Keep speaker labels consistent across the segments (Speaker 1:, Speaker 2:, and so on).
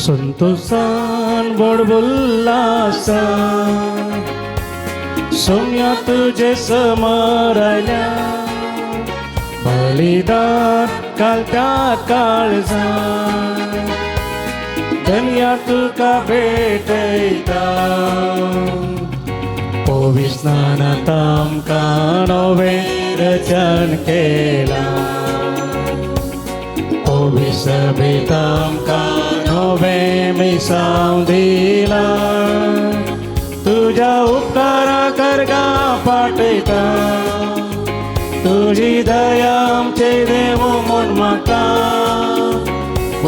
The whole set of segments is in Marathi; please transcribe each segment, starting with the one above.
Speaker 1: संतोषान बडबुल्लासा सौम्या तुझे समोरल्या बलिदान कालत्या काळजा धन्या तुका भेटयता पोवी स्नानात आमकां नवे रचन केला पोवी सभेत आमकां नवे मिसाव दिला तुझ्या उपकारा करगा पाटयता तुझी दया आमचे देव म्हूण म्हाका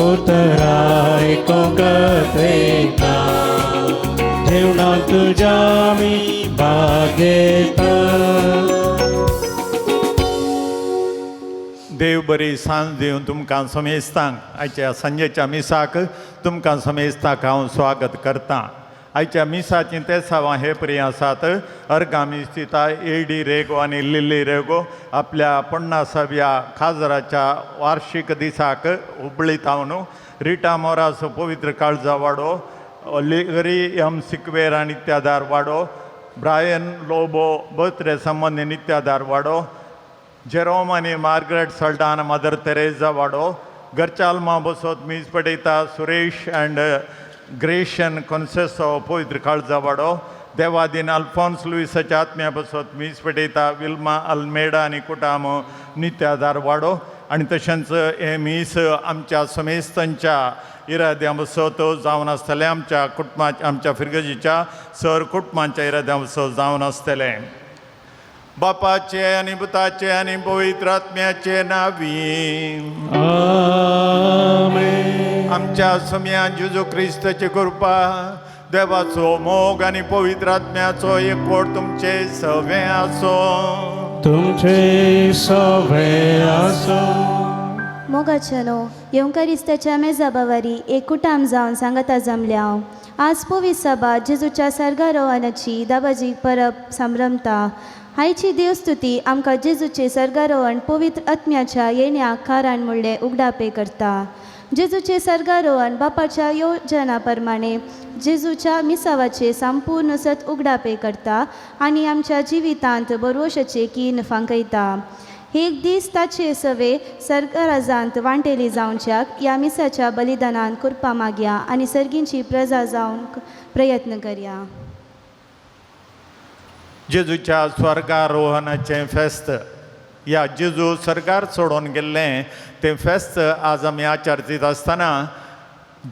Speaker 1: उतराय कोंकत्रेता जेवणाक तुज्या आमी भाग घेता.
Speaker 2: देव बरी सांज दिवन तुमकां समेस्तांक आयच्या संजेच्या मिसाक तुमकां समेस्तांक हांव स्वागत करतां. आयच्या मिसाचें तेसावां हे परी आसात. अर्गामी स्थिता एडी रेगो आनी लिली रेगो आपल्या 50व्या खाजराच्या वार्षिक दिसाक हुबळीतावन रिटा मोरास पवित्र काळजा वाडो लिगरी एम सिक्वेरा नित्यादार वाडो ब्रायन लोबो बर्थडे संबंधी नित्यादार वाडो जेरोम आनी मार्गरेट सल्टान मदर तेरेजा वाडो गरचालमा बसोत मीज पडयता सुरेश अँड ग्रेशन कॉन्सेसो पवित्र काळजा वाडो देवादीन अल्फॉन्स लुईसाच्या आत्म्या बसोत मीज पडयता विल्मा अल्मेडा आनी कुटाम नित्यादार वाडो आनी तशेंच हे मीस आमच्या समेस्तांच्या इराद्या बसत जावन आसतलें आमच्या कुटुंबाच्या आमच्या फिरगजीच्या सर कुटुंबाच्या इराद्या बसत जावन आसतलें. बापाचे आनी पुताचे आनी पवित्र आत्म्याचे नांवी
Speaker 1: आमेन.
Speaker 2: आमच्या सम्या जेजू क्रिस्ताची कृपा देवाचो मोग आनी पवित्र आत्म्याचो एकवट तुमचे सवे आसो.
Speaker 1: तुमचे सवे आसो.
Speaker 3: मोगाचनो येवकारिस्ताच्या मेजाबावारी एकूटाम जावन सांगाता जमल्या. आज पवित्र सभा जेजूच्या सर्गारोहणाची दाबाजी परब संभ्रमता. आयची देवस्तुती आमकां जेजूचे सर्गारोहण पवित्र आत्म्याच्या येण्याक कारण म्हणले उगडापे करता. जेजूचे सर्गारोहण बापाच्या योजना प्रमाणे जेजूच्या मिसावाचे संपूर्ण सत उगडापे करता आनी आमच्या जिवितांत बरोवशाचे कीन फांकयता. एक दीस ताचे सवे सर्गराजांत वांटेली जावच्याक ह्या मिसाच्या बलिदानान कृपा मागया आनी सर्गींची प्रजा जावंक प्रयत्न करया.
Speaker 2: जेजूच्या स्वर्गारोहणाचें फेस्त या जेजू सर्गार सोडून गेल्लें तें फेस्त आज आमी आचरतीत आसतना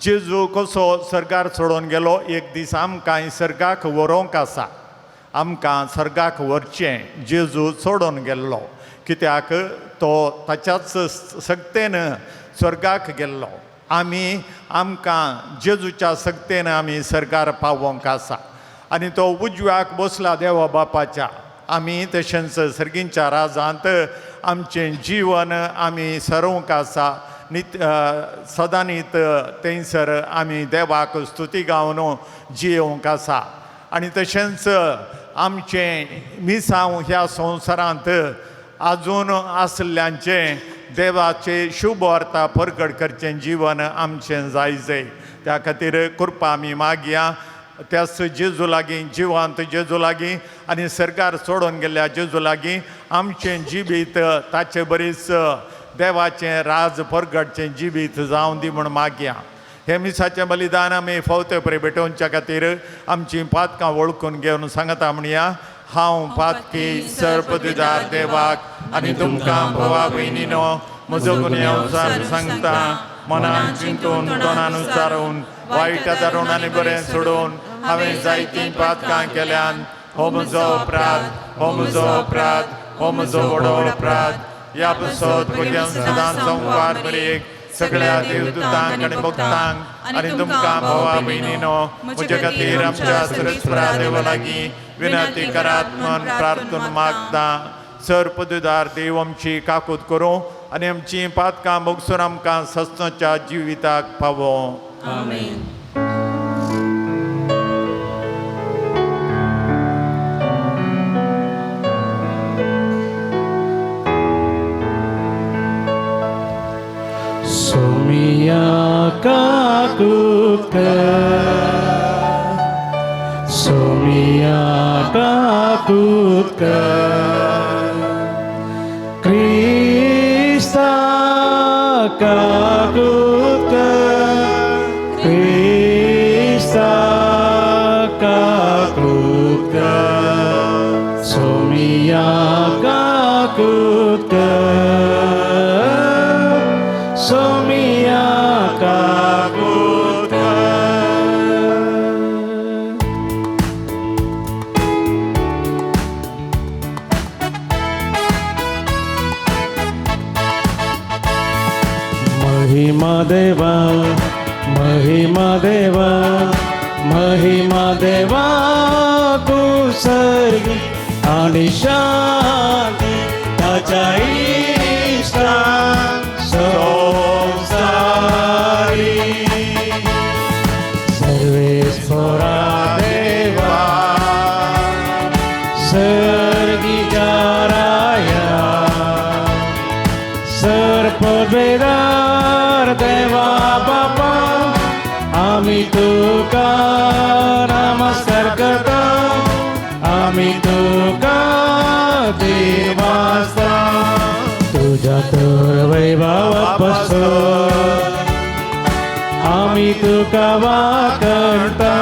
Speaker 2: जेजू कसो सर्गार सोडून गेलो एक दीस आमकां सर्गाक व्हरूंक आसा. आमकां सर्गाक व्हरचें जेजू सोडून गेल्लो कित्याक तो ताच्याच सक्तेन स्वर्गाक गेल्लो. आमकां जेजूच्या सक्तेन आमी सर्गार पावोंक आसा आनी तो उजव्याक बसला देवा बापाच्या. आमी तशेंच सर्गींच्या राजांत आमचें जीवन आमी सरोवंक आसा. सदांनीत थंयसर आमी देवाक स्तुती गावन जियोंक आसा. आनी तशेंच आमचें मिसांव ह्या संवसारांत आजून आसल्ल्यांचें देवाचे शुभ वार्ता परगट करचें जीवन आमचें जायजें. त्या खातीर कृपा आमी मागया त्याच जेजू लागीं जिवांत जेजू लागीं आनी सर्गार सोडून गेल्ल्या जेजू लागीं आमचें जिवीत ताचे बरीच देवाचें राज परगटचें जिवीत जावं दी म्हूण मागया. हे मिसाचें बलिदान आमी फावते परी भेटोवच्या खातीर आमचीं पातकां वळखून घेवन सांगता म्हणया. हांव पातकी सर्पदिदार देवाक आनी तुमकां भोवा भयणीनो म्हजो गुन्यांव सांगता. मनान चिंतून तोंडान उच्चारून वायट धरून आनी बरें सोडून हांवें जायतीं पातकां केल्यान हो म्हजो अपराध हो म्हजो अपराध हो म्हजो व्हडलो अपराध. ह्या बसत भुरग्यांक सदांच संवार बरेक सगळ्या देवदूतांक आणि भक्तांक आणि तुमकां भावा भयणीनो म्हजे खातीर आमच्या सरस्वरा देवा लागीं विनंती करात म्हूण प्रार्थना मागता. सर्पदुदार देव आमची काकूत करूं आनी आमची पातकां भोगसून आमकां सस्तच्या जिविताक पावो.
Speaker 4: आमेन.
Speaker 1: Somia kakutka, Somia kakutka, Krista kakutka, Krista kakutka, Somia kakutka. Somia kakutka. Mahima Deva, Mahima Deva, Mahima Deva kusargi ani shanti tacha ishta संसारी. सर्वेश्वरा देवा सर्गिजाराया सर्पभेदार देवा बापा आम्ही तुका नमस्कार करता. आम्ही तुका देवाचा तुझ्या तर वैभवापासून आम्ही तुका वाकरता.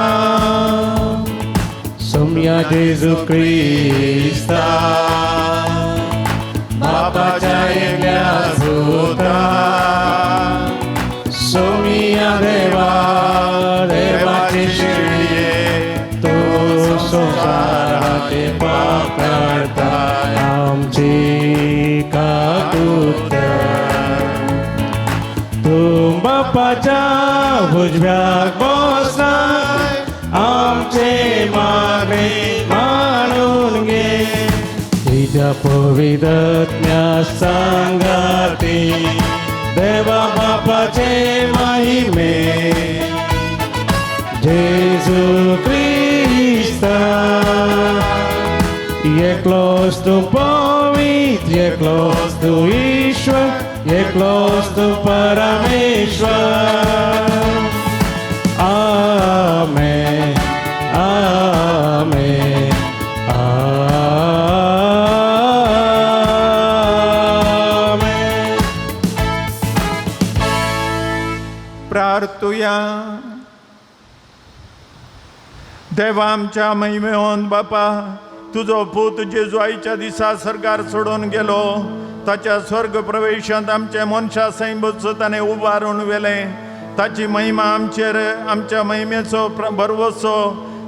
Speaker 1: सोम्या जेजू ख्रिस्ता बापाच्या एकल्या सुता. सोम्या देवा देवाचे शिळे तो संसाराचे पाप करता. आमची काकुत्या तुम बापाच्या भुजब्याक बसा. आमचे मागणे मानून घे. तुझ्या पवित्रज्ञा सांगाती देवा बापाचे महिमे. जेजू ख्रिस्ता एकलोस तू पवित्र, एकलोस तू ईश्वर, एकलोस तू परमेश्वर. आमेन, आमेन, आमेन.
Speaker 2: प्रार्थुया. देवा आमच्या महिमेहोन बापा तुझो पूत जेजू आईच्या दिसा सर्गार सोडून गेलो. ताच्या स्वर्ग प्रवेशांत आमचे मनशा सैम ताणे उबारून वेले. ताची महिमा आमचेर आमच्या महिमेचो भरवसो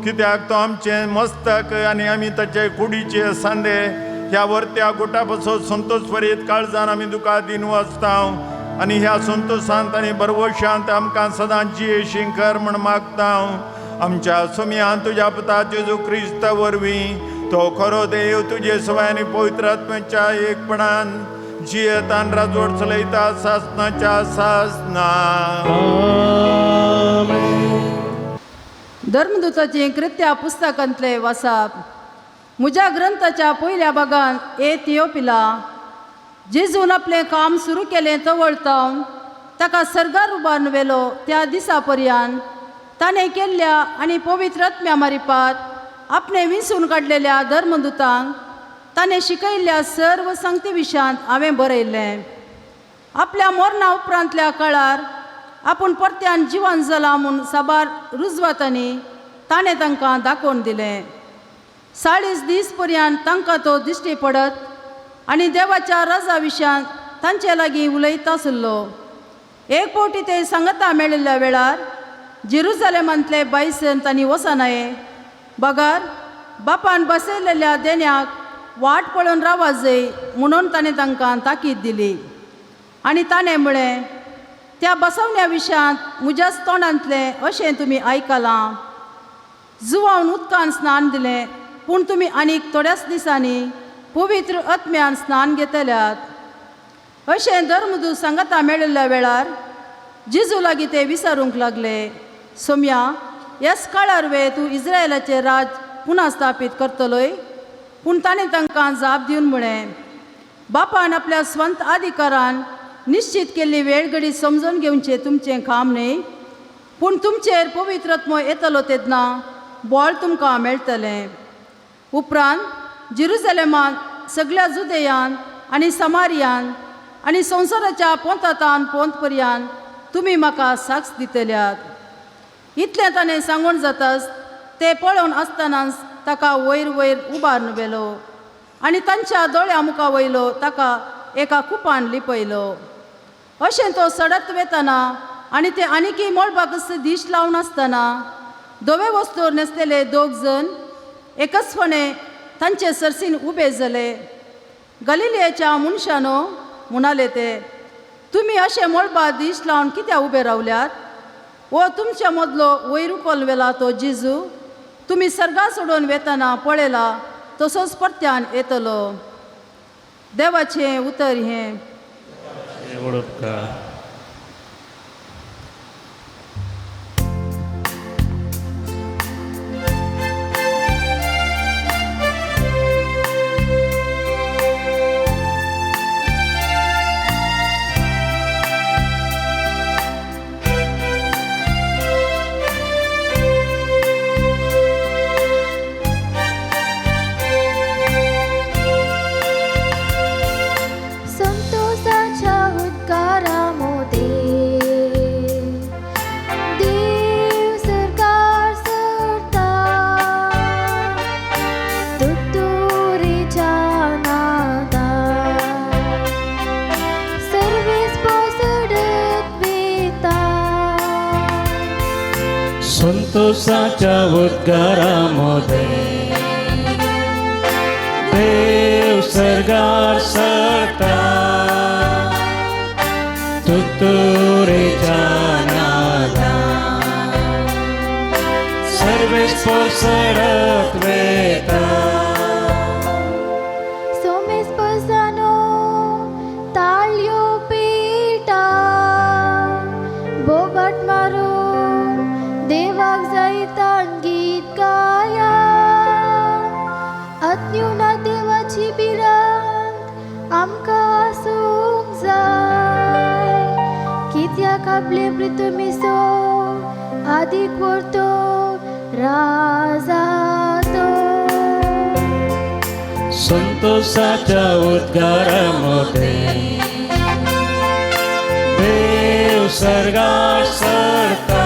Speaker 2: कित्याक तो आमचे मस्तक आनी आमी ताचे कुडीचे सांदे. ह्या वर्त्या गुटा पासून संतोष भरीत काळजान आमी तुका दिन वाचता आनी ह्या संतोषांत आनी भरवशांत आमकां सदां जियेशीं कर म्हण मागता. आमच्या सोम्यान तुज्या पुता जेजू क्रिस्ता वरवीं तो खरो देव तुजे सवाय पवित्र आत्म्याच्या एकपणान जियेतान राजवट चलयता सासनाच्या सासना.
Speaker 5: धर्मदूताची कृत्या पुस्तकांतले वाचप. म्हज्या ग्रंथाच्या पयल्या भागांत ए थियोपिला जेजून आपलें काम सुरू केलें तवळतावन ताका सर्गार उबारून व्हेलो त्या दिसा पर्यंत ताणें केल्ल्या आनी पवित्र आत्म्या मारिपात आपणे विंचून काडलेल्या धर्मदूतांक ताणें शिकयल्ल्या सर्व संगती विशयांत हांवें बरयल्लें. आपल्या मरणा उपरांतल्या काळार आपूण परत्यान जिवन जाला म्हूण साबार रुजवातांनी ताणें तांकां दाखोवन दिलें. 40 दीस पर्यंत तांकां तो दिश्टी पडत आनी देवाच्या राजा विशयांत तांचे लागीं उलयता आसलो. एक फावटी ते सांगता मेळिल्ल्या वेळार जेरुसलेमांतले बायसन तांणी वचनाये. बगार बापान बसयलेल्या देण्याक वाट पळोवन रावाजय म्हणून ताणें तांकां ताकीद दिली. आनी ताणें म्हळें त्या बसवण्या विशयांत म्हज्याच तोंडांतलें अशें तुमी आयकलां. जुवावन उदकान स्नान दिलें, पूण तुमी आनीक थोड्याच दिसांनी पवित्र आत्म्यान स्नान घेतल्यात. अशें धर्मदूत सांगता मेळिल्ल्या वेळार जेजू लागीं ते विचारूंक लागले, सोम्या, ह्याच काळार वे तूं इस्रायलाचें राज पुना स्थापीत करतलोय? पूण ताणें तांकां जाप दिवन म्हळें, बापान आपल्या स्वंत अधिकारान निश्चित केल्ली वेळ घडी समजून घेवचें तुमचें काम न्ही, पूण तुमचेर पवित्र आत्मो येतलो तेन्ना बळ तुमकां मेळटलें. उपरांत जेरुसलेमांत, सगळ्या जुदेयान आनी समारियान आनी संवसाराच्या पोंतांतान पोंत पर्यंत तुमी म्हाका साक्ष दितल्यात. इतलें ताणें सांगून जाताच ते पळोवन आसतनाच ताका वयर वयर उबारून व्हेलो आनी तांच्या दोळ्या मुखा वयलो ताका एका कुपान लिपयलो. अशें तो सडत वेतना आनी ते आनीकय मळबाक दीश लावन आसतना धवे वस्तूर न्हेसलेले 2 जण एकच फणे तांचे सरसीन उबे जाले. गलिलियाच्या मनशानो म्हणाले ते, तुमी अशे मळबा दीश लावन कित्याक उबे रावल्यात? वो तुमच्या मदलो वयर उखोल वेला तो जेजू तुमी सर्गा सोडून वेतना पळयला तसोच परत्यान येतलो. देवाचें उतर हें.
Speaker 1: उपकार.
Speaker 4: संतोषाच्या उद्गारामध्ये देव सरकार सरता, तुतुरीच्या नादात सर्वेच पोसडत वेता.
Speaker 1: संतोषाच्या उद्गारामध्ये देव सर्गार सरता, तुतुरीच्या नादात सर्वेच पोसडत वेता.
Speaker 4: सोमेस पसानो ताळयो पेटा, बोबाट मारो देवाक जायतान गीत गाया. अज्ञुना देवाची बिरांत आमकां आसूंक जाय, कित्याक आपले प्रितमेचो आदीक व्हरतो राजा तो.
Speaker 1: संतोषाच्या उद्गारामध्ये देव सर्गार सरता,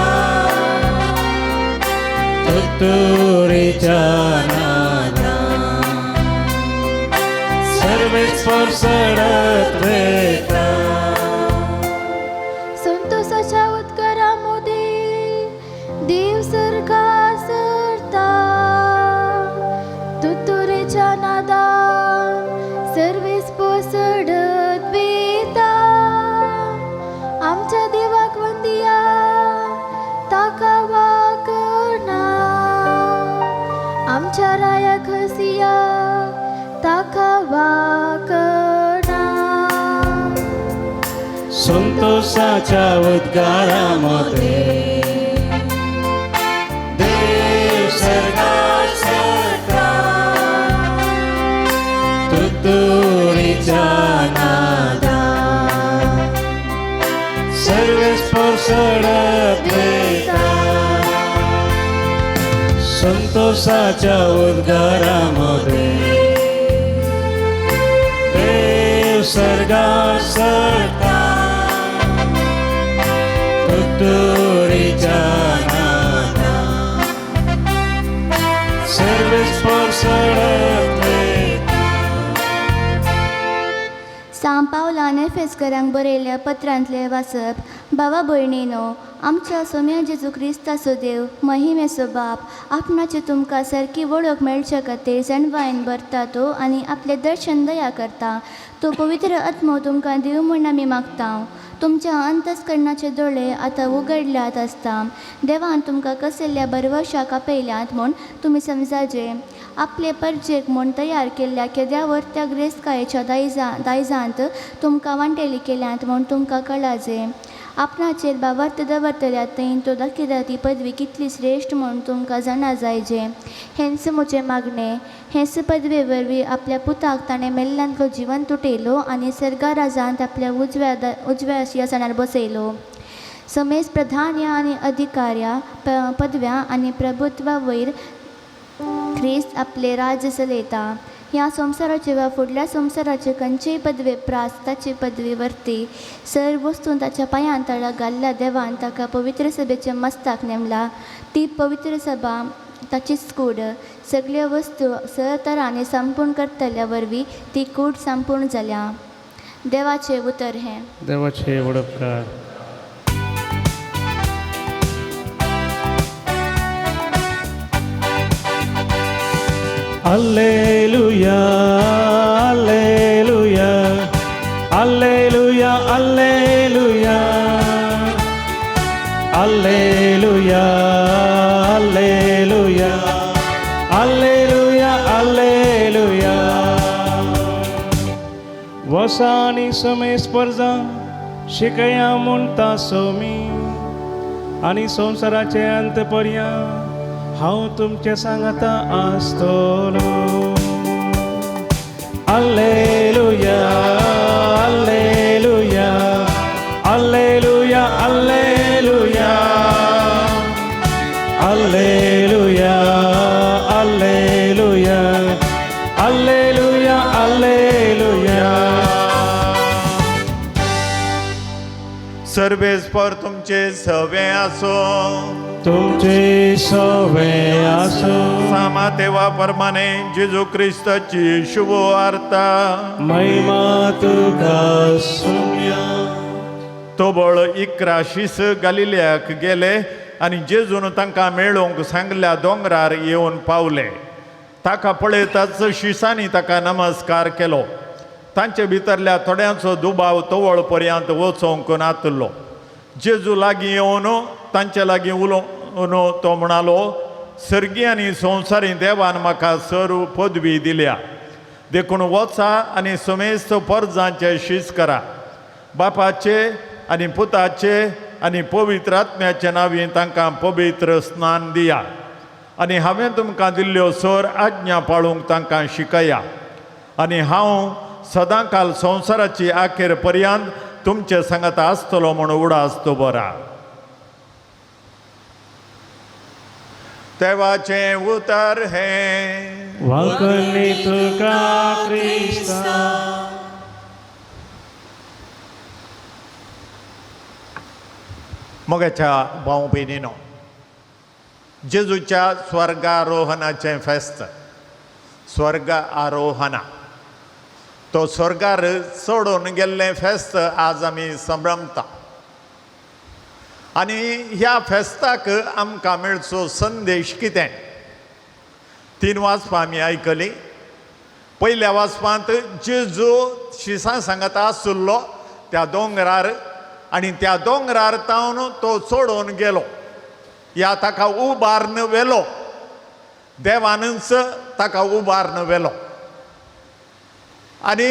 Speaker 1: तुतुरीच्या नादात सर्वेच पोसडत वेता.
Speaker 4: संतोषाच्या उद्गारामध्ये देव सरकार सरता, तुतुरीच्या नादान सर्वेच पोसडत वेता. आमच्या देवाक वंदिया ताका वाकणा, आमच्या रायाक हसिया ताका वाकणा.
Speaker 1: संतोषाच्या उद्गारामध्ये देव सर्गार सरता, तुतुरीच्या नादात सर्वेच पोसडत वेता. संतोषाच्या उद्गारामध्ये देव सर्गार सरता, तुतुरीच्या नादात सर्वेच पोसडत वेता.
Speaker 4: हांव पावलां एफेसकारांक बरयल्ल्या पत्रांतले वाचप. भावा भयणीनो, आमच्या सोम्या जेजू क्रिस्ताचो देव महिमेचो बाप आपणाची तुमकां सारकी वळख मेळचे खातीर जणवायन भरता तो आनी आपले दर्शन दया करता. तो पवित्र आत्मो तुमकां दिव म्हूण आमी मागता. तुमच्या अंतस्करणाचे दोळे आतां उगडल्यात आसता. देवान तुमकां कसल्या बरवशाक आपयल्यात म्हूण तुमी समजाजे. आपले परजेक म्हूण तयार केल्ल्या केद्यावर त्या ग्रेस्तकायेच्या दायजांत तुमकां वांटेली केल्यात म्हूण तुमकां कळाजे. आपणाचेर बावर्त दवरतल्यात थंय तो दाखयता ती पदवी कितली श्रेश्ठ म्हूण तुमकां जाणा जायजे. हेंच म्हजें मागणें. हेच पदवे वरवीं आपल्या पुताक ताणें मेल्ल्यांतलो जिवन तुटयलो आनी सर्गा राजांत आपल्या उजव्या सिंहासनार बसयलो. समेज प्रधान्य आनी अधिकार्या पदव्या आनी प्रभुत्वा वयर ख्रिस्त आपले राज्य चलयता. ह्या संवसाराचे वा फुडल्या संवसाराचे खंयचेय पदवे प्रास ताची पदवी वर्ती सर्व वस्तून ताच्या पांयान तळा घाल्ल्या देवान ताका पवित्र सभेचे मस्ताक नेमला. ती पवित्र सभा ताचीच कूड. सगळ्यो वस्तू सरतरांनी संपूर्ण करतल्या वरवीं ती कूड संपूर्ण जाल्या. देवाचे उतर हें.
Speaker 1: देवाचे वडपकार. Alleluia, Alleluia, Alleluia, Alleluia, Alleluia, Alleluia, Alleluia, Alleluia. वसानी समे स्पर्धा शिकया म्हणटा सोमी आनी संवसाराचे अंत पर्यंत हांव तुमचे सांगता आसतलो. Alleluia, Alleluia, Alleluia, Alleluia, Alleluia, Alleluia, Alleluia, Alleluia.
Speaker 2: सर्वेस्पर तुमचे सवे आसो.
Speaker 1: तुमचे सवे आसो.
Speaker 2: सामा देवा परमाने जेजू क्रिस्ताची शुभ वार्ता.
Speaker 1: महिमा तुका सुम्या.
Speaker 2: तो बळ 11 शीस गलिल्याक गेले आनी जेजून तांकां मेळोवंक सांगल्या दोंगरार येवन पावले. ताका पळयताच शिसांनी ताका नमस्कार केलो. तांचे भितरल्या थोड्यांचो दुबाव तवळ पर्यंत वचोंक नातलो. जेजू लागीं येवन तांचे लागीं उलोवन तो म्हणालो, सर्गी आनी संवसारी देवान म्हाका सर्व पदवी दिल्या. देखून वचा आनी समेस्त परजांचे शीस करा. बापाचे आनी पुताचे आनी पवित्र आत्म्याचे नांवीं तांकां पवित्र स्नान दिया. आनी हांवें तुमकां दिल्ल्यो सर आज्ञा पाळूंक तांकां शिकया. आनी हांव सदांकाल संवसाराची आखेर पर्यंत तुमचे सांगता आसतलो म्हूण उडासतो बरा. देवाचे उतर हे.
Speaker 1: वाकली तुका क्रिस्ता.
Speaker 2: मोगाच्या भाव भयणीनो, जेजूच्या स्वर्गारोहणाचें फेस्त. स्वर्ग आरोहणा तो स्वर्गार सोडून गेल्लें फेस्त आज आमी संभ्रमता. आनी ह्या फेस्ताक आमकां मेळचो संदेश कितें? 3 वाचपां आमी आयकलीं. पयल्या वाचपांत जेजू शिसां सांगता आसुल्लो त्या दोंगरार आनी त्या दोंगरार तावन तो सोडून गेलो. या ताका उबारन व्हेलो. देवानच ताका उबारन व्हेलो. आनी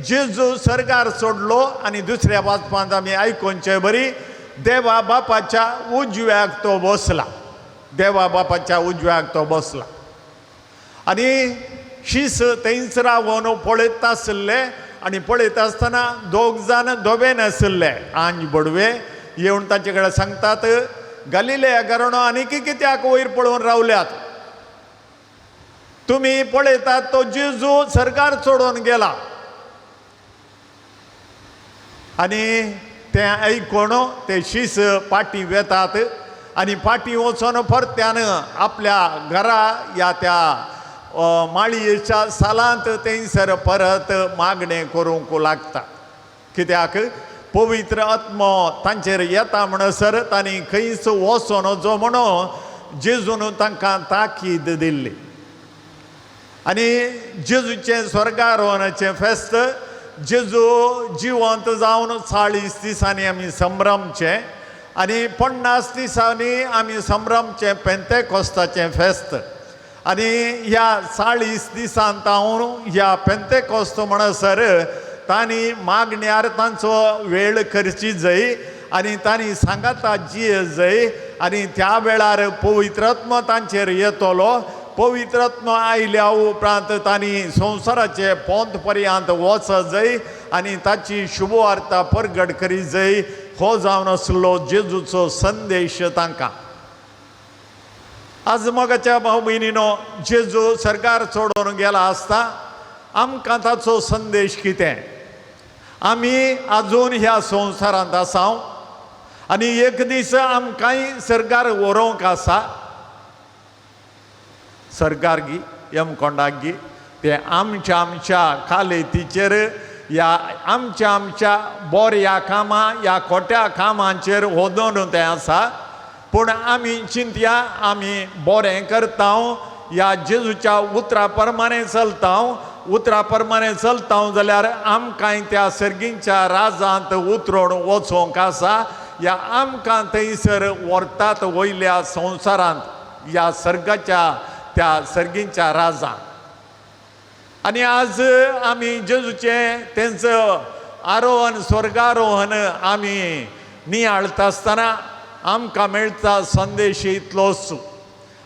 Speaker 2: जेजू सर्गार सोडलो आनी दुसऱ्या वाचपांत आमी आयकोनचे बरी देवा बापाच्या उजव्याक तो बसला. देवा बापाच्या उजव्याक तो बसला. आनी शीस थंयच रावन पळयत आसले आनी पळयत आसतना 2 जाण धोबेन आसले आंज बडवे येवन तांचे कडेन सांगतात, गलिलेया गारणो आनीक कित्याक वयर पळोवन रावल्यात? तुमी पळयतात तो जेजू सर्गार सोडून गेला. आनी ते आयकोन ते शीस पाटी वेतात आनी पाटी वचोन परत्यान आपल्या घरा या त्या माळयेच्या सालांत थंयसर परत मागणें करूंक लागता. कित्याक पवित्र आत्मो तांचेर येता म्हणसर तांणी खंयच वचो नजो म्हणून जेजून तांकां ताकीद दिल्ली आनी जेजूचें स्वर्गारोहणाचें फेस्त जेजू जिवंत जावन 40 दिसांनी आमी संभ्रमचे आनी 50 दिसांनी आमी संभ्रमचे पेंतेकोस्ताचें फेस्त आनी ह्या 40 दिसांत ह्या पेंतेकोस्त म्हणसर तांणी मागण्यार तांचो वेळ करची जाय आनी तांणी सांगाता जिये जाय आनी त्या वेळार पवित्र आत्मा तांचेर येतलो पवित्र आत्मा आयल्या उपरांत तांणी संवसाराचे पोंत पर्यंत वचत जाय आनी ताची शुभवार्ता परगट करी जाय हो जावन आसलो जेजूचो संदेश तांकां आज मोगाच्या भाव भयणीनो जेजू सरकार सोडून गेला आसता आमकां ताचो संदेश कितें आमी आजून ह्या संवसारांत आसा आनी एक दीस आमकांय सरकार व्हरोंक आसा सरकारगी यमकोंडागी ते आमच्या कालेतीचेर या आमच्या बऱ्या कामां या खोट्या कामांचेर होदोन तें आसा पूण आमी चिंतया आमी बरें करता या जेजूच्या उतरा प्रमाणे चलता जाल्यार आमकांय त्या सर्गींच्या राजांत उतरोन वचोंक आसा या आमकां थंयसर व्हरतात वयल्या संवसारांत या सर्गाच्या त्या सर्गींच्या राजांत आनी आज आमी जेजूचें तेंचो आरोहण स्वर्गारोहण आमी नियाळता आसतना आमकां मेळटा संदेश इतलोच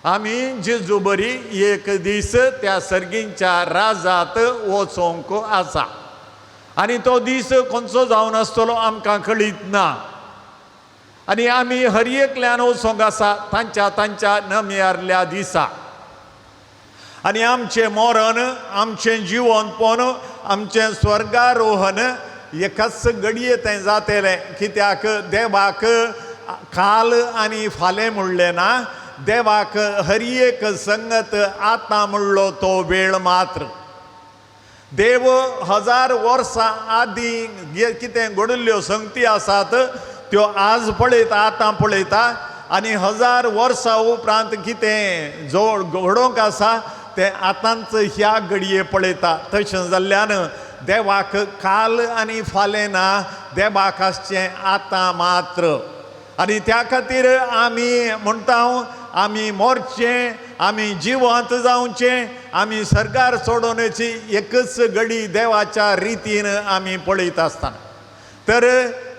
Speaker 2: आमी जेजू बरी एक दीस त्या सर्गींच्या राजांत वचोंक आसा आनी तो दीस खंयचो जावन आसतलो आमकां कळीत ना आनी आमी हर एकल्यान वचोंक आसा तांच्या नम्यारल्या दिसा आनी आमचें मरण आमचें जिवनपण आमचें स्वर्गारोहण एकाच घडये तें जातलें कित्याक देवाक काल आनी फालें म्हणलें ना देवाक हर एक संगत आतां म्हणलो तो वेळ मात्र देव 1000 वर्सां आदीं कितें घडल्ल्यो संगती आसात त्यो आज पळयता आतां पळयता आनी 1000 वर्सां उपरांत कितें घडोवंक आसा तें आतांच ह्या घडये पळयता तशें जाल्ल्यान देवाक काल आनी फालें ना देवाक आसचें आतां मात्र आनी त्या खातीर आमी म्हणटा आमी मोरचें आमी जिवंत जावचें आमी सरकार सोडोवची एकच घडी देवाच्या रितीन आमी पळयत आसतना तर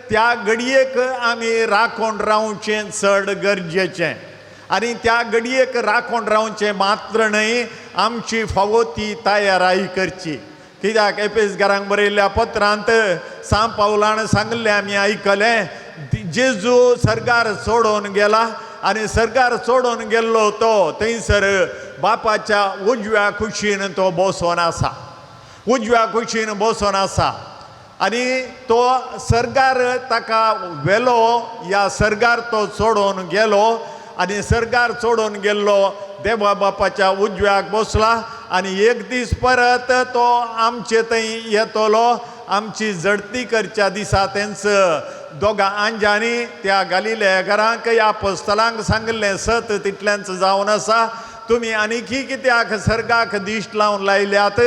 Speaker 2: त्या घडयेक आमी राखून रावचें चड गरजेचें आनी त्या घडयेक राखून रावचें मात्र न्हय आमची फावो ती तयाराई करची कित्याक एफेसकारांक बरयल्ल्या पत्रांत सांत पावलान सांगलें आमी आयकलें जेजू सरकार सोडून गेला आनी सरकार सोडून गेल्लो तो थंयसर बापाच्या उजव्या कुशीन तो बसोन आसा उजव्या कुशीन बसोन आसा आनी तो सरकार ताका व्हेलो या सरकार तो सोडून गेलो आनी सरकार सोडून गेल्लो देवा बापाच्या उजव्याक बसला आनी एक दीस परत तो आमचे थंय येतलो आमची जडती करच्या दिसा तेंच दोगां आंजांनी त्या गालिलेयकारांक या अपोस्तलांक सांगलें सत तितल्यांच जावन आसा तुमी आनीकी कित्याक सर्गाक दिश्ट लावन लायल्यात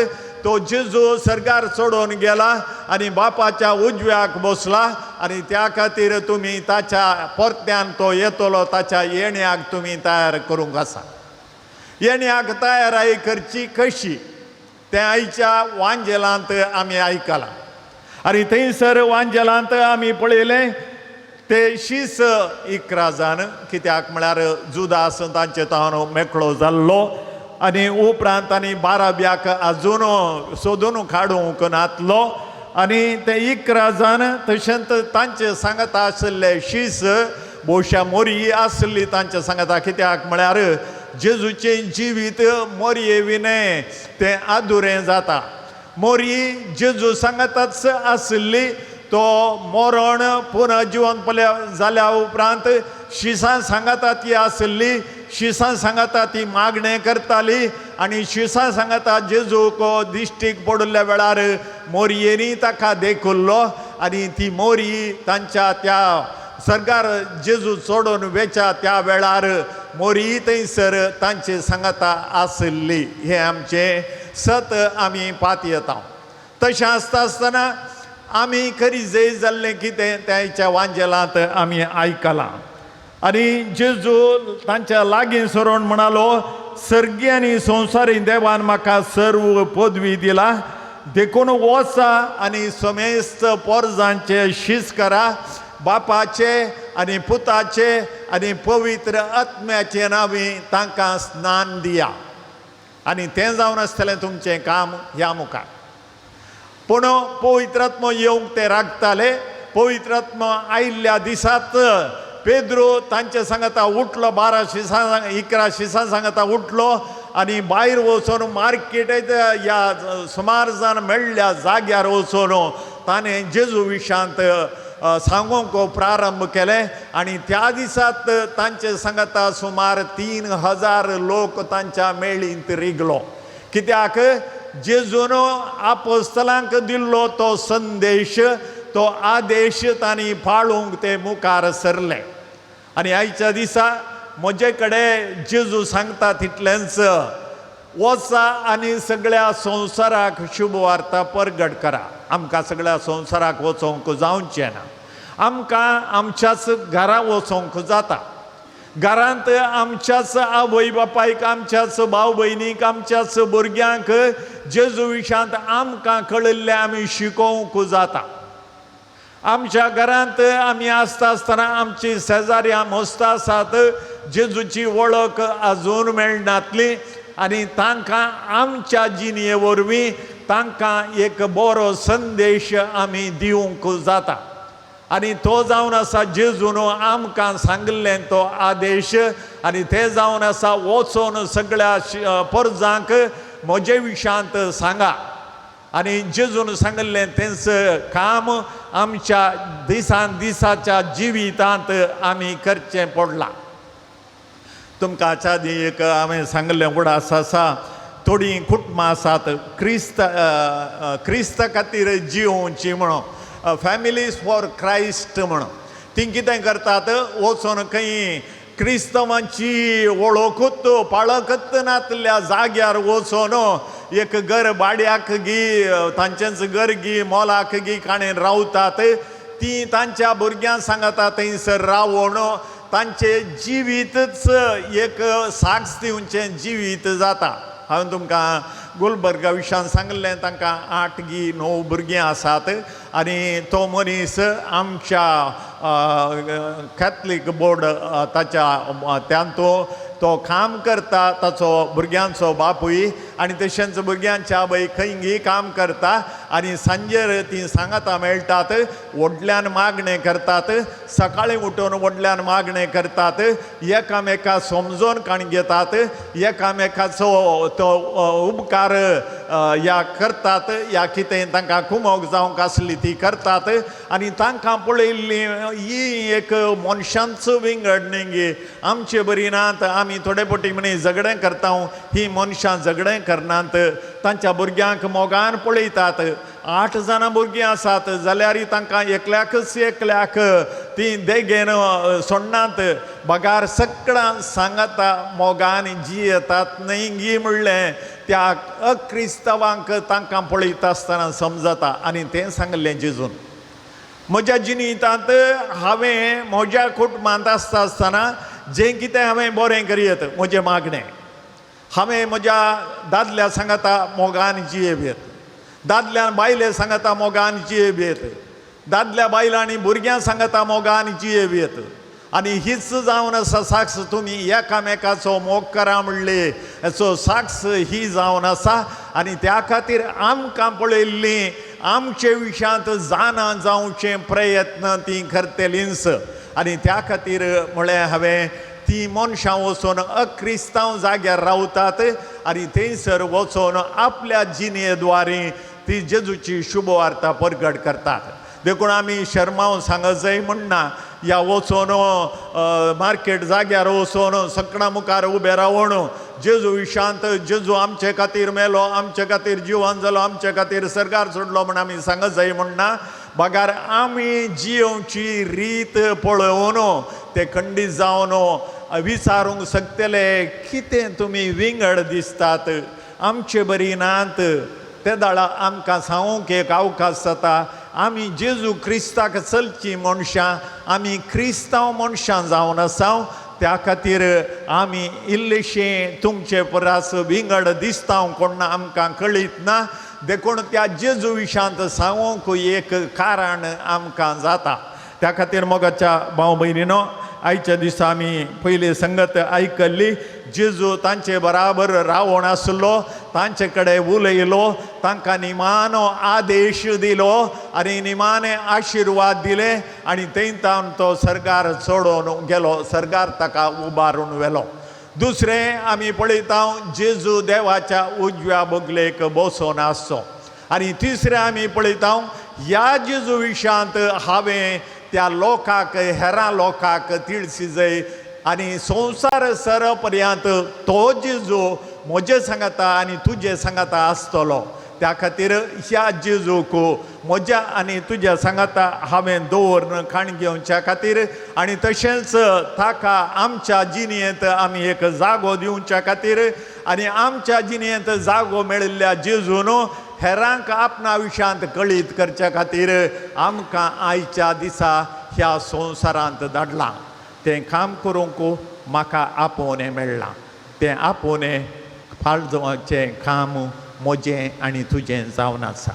Speaker 2: तो जेजू सरकार सोडून गेला आनी बापाच्या उजव्याक बसला आनी त्या खातीर तुमी ताच्या परत्यान तो येतलो ताच्या येण्याक तुमी तयार करूंक आसा येण्याक तयाराई करची कशी तें आयच्या वांजेलांत आमी आयकलां आनी थंयसर वांजेलांत आमी पळयलें ते शीस 11 जाण कित्याक म्हळ्यार जुदास तांचे तावन मेकळो जाल्लो आनी उपरांत आनी 12 आजून सोदून काडूंक नातलो आनी ते 11 जाण तशेंच तांचे सांगता आशिल्ले शीस भोवशा मोरी आसली तांचे सांगता कित्याक म्हळ्यार जेजूचें जिवीत मोरये विणे तें आदुरें जाता मोरी जेजू सांगताच आसली तो मरण पुनः जिवंत जाल्या उपरांत शिसां सांगता ती आसली शिसां सांगता ती मागणें करताली आनी शिसां सांगता जेजूक दिश्टीक पडल्या वेळार मोरयेनी ताका देखुल्लो आणि ती मोरी तांच्या त्या सर्गार जेजू सोडून वेच्या त्या वेळार मोरी थंयसर तांचे सांगाता आसली हे आमचे सत आमी पात येता. तशें आसता आसतना आमी खरी जय जाल्लें कितें त्याच्या वांजेलांत आमी आयकलां. आनी जेजू तांच्या लागीं सरोन म्हणालो, सर्गी आनी संवसारी देवान म्हाका सर्व पदवी दिला, देखून वचा आनी समेस्त पोरजांचे शीस करा, बापाचे आनी पुताचे आनी पवित्र आत्म्याचे नांवी तांकां स्नान दिया. आनी तें जावन आसतलें तुमचें काम ह्या मुखार. पूण पवित्रात्मो येवंक ते राखताले. पवित्रात्मो आयिल्ल्या दिसात पेद्रो तांचे सांगता उठलो, 11 शिसां सांगता उठलो आनी भायर वचून मार्केट ह्या सुमार जाण मेळ्ळ्या जाग्यार वचून ताणें जेजू विशांत सांगूंक प्रारंभ केले. आनी त्या दिसात तांचे सांगता सुमार 3000 लोक तांच्या मेळींत रिगलो. कित्याक जेजून आपोस्तलांक दिल्लो तो संदेश, तो आदेश तांणी पाळूंक ते मुखार सरले. आनी आयच्या दिसा म्हजे कडेन जेजू सांगता तितलेंच, वचा आनी सगळ्या संवसाराक शुभ वार्ता परगट करा. आमकां सगळ्या संवसाराक वचोंक जावचें ना. आमकां आमच्याच घरा वचोंक जाता. घरांत आमच्याच आवय बापायक, आमच्याच भाव भयणीक, आमच्याच भुरग्यांक जेजू विशांत आमकां कळयल्लें आमी शिकोवंक जाता. आमच्या घरांत आमी आसता आसतना आमची शेजाऱ्यां मस्त आसात, जेजूची वळख आजून मेळनातली आनी तांकां आमच्या जिणये वरवीं तांकां एक बरो संदेश आमी दिवंक जाता. आनी तो जावन आसा जेजून आमकां सांगल्लें तो आदेश. आनी तें जावन आसा वचोन सगळ्या परजांक म्हजे विशांत सांगा. आनी जेजून सांगल्लें तेंच काम आमच्या दिसाच्या जिवितांत आमी करचें पडलां. तुमकां हाच्या आदी एक हांवें सांगल्लें उडास आसा. थोडीं कुटुंबां आसात क्रिस्ता खातीर जिवोवची म्हणून, फॅमिलीज फॉर क्रायस्ट म्हणून. ती कितें करतात, वचून खंय क्रिस्तवांची वळखूच पाळखच नातल्या जाग्यार वचून एक घर भाड्याक गी, तांचेंच घर गी, मोलाक गी काणेन रावतात. ती तांच्या भुरग्यांक सांगता थंयसर रावून तांचे जिवीतच एक साक्ष दिवचें जिवीत जाता. हांवें तुमकां गुलबर्गा विशांत सांगलें, तांकां 8 की 9 भुरगीं आसात आनी तो मनीस आमच्या कॅथलीक बोर्ड ताच्या त्यांतो तो काम करता, ताचो भुरग्यांचो बापूय आनी तशेंच भुरग्यांच्या आवय खंयी काम करता. आनी सांजेर ती सांगता मेळटात, व्हडल्यान मागणें करतात, सकाळीं उठून व्हडल्यान मागणें करतात, एकामेका समजोन काण घेतात, एकामेकाचो तो उपकार या करतात, या कितें तांकां कुमोग जावंक आसली ती करतात. आनी तांकां पळयल्ली ही एक मनशांचो विंगड न्ही, आमचे बरी नात, आमी थोडे पटी म्हणी झगडें करता, ही मनशां झगडें करनात. तांच्या भुरग्यांक मोगान पळयतात. 8 जाणां भुरगीं आसात जाल्यार तांकां एकल्याक ती देगेन सोडनात. बगार सगळां सांगता मोगान जी येतात न्ही गी म्हणलें त्या अक्रिस्तवांक तांकां पळयता आसतना समजता. आनी तें सांगलें जेजून. म्हज्या जिणेंतांत हांवें म्हज्या कुटुंबांत आसता आसतना जें कितें हांवें बरें करीत म्हजें मागणें, हांवें म्हज्या दादल्या सांगता मोगान जियेवेत, दादल्यान बायले सांगता मोगान जियेवेत, दादल्या बायलां आनी भुरग्यां सांगता मोगान जियेवेत. आनी हीच जावन आसा साक्ष, तुमी एकामेकाचो मोग करा म्हणले हेचो साक्ष ही जावन आसा. आनी त्या खातीर आमकां पळयल्लीं आमचे विशांत जाणा जावचे प्रयत्न ती करतलींच. आनी त्या खातीर म्हळें हांवें ती मनशां वचून अक्रिस्तांव जाग्यार रावतात आनी थंयसर वचून आपल्या जिणेद्वारे ती जेजूची शुभ वार्ता परगट करतात. देखून आमी शर्माव सांगत जाय म्हणना, या वचून मार्केट जाग्यार वचून सकाळ मुखार उबे रावून जेजू विशांत, जेजू आमचे खातीर मेलो, आमचे खातीर जिवन जालो, आमचे खातीर सर्गार सोडलो म्हण आमी सांगत जाय म्हणना. बगार आमी जियोवची रीत पळोवन ते खंडीत जावन विचारूंक शकतले कितें तुमी विंगड दिसतात आमचे बरी नात ते दाळा आमकां सांगूंक एक अवकाश जाता आमी जेजू क्रिस्ताक चलची मनशां आमी क्रिस्तांव मनशां जावन आसाव त्या खातीर आमी इल्लेशें तुमचे परस विंगड दिसता कोण आमकां कळीत ना देखून त्या जेजू विशांत सांगूंक एक कारण आमकां जाता त्या खातीर मोगाच्या भाव भयणीनो आयच्या दिसा आमी पयली संगत आयकल्ली जेजू तांचे बराबर रावण आसलो तांचे कडेन उलयलो तांकां निमानो आदेश दिलो आनी निमाणे आशिर्वाद दिले आनी थंयच्यान तो सर्गार चडोवन गेलो सर्गार ताका उबारून व्हेलो दुसरें आमी पळयता जेजू देवाच्या उजव्या बगलेक बसोन आसचो आनी तिसरें आमी पळयता ह्या जेजू विशांत हांवें त्या लोकांक हेरां लोकांक तिळसिजय आनी संवसार सर पर्यंत तो जेजू म्हजे सांगाता आनी तुजे सांगाता आसतलो त्या खातीर ह्या जेजूक म्हज्या आनी तुज्या सांगाता हांवें दवरून खाण घेवच्या खातीर आनी तशेंच ताका आमच्या जिणेंत आमी एक जागो दिवच्या खातीर आनी आमच्या जिणेंत जागो मेळिल्ल्या जेजून हेरांक आपणा विशांत कळीत करच्या खातीर आमकां आयच्या दिसा ह्या संवसारांत धाडलां तें काम करूंक म्हाका आपोवणें मेळ्ळां तें आपोवणें फाळजोवाचें काम म्हजें आनी तुजें जावन आसा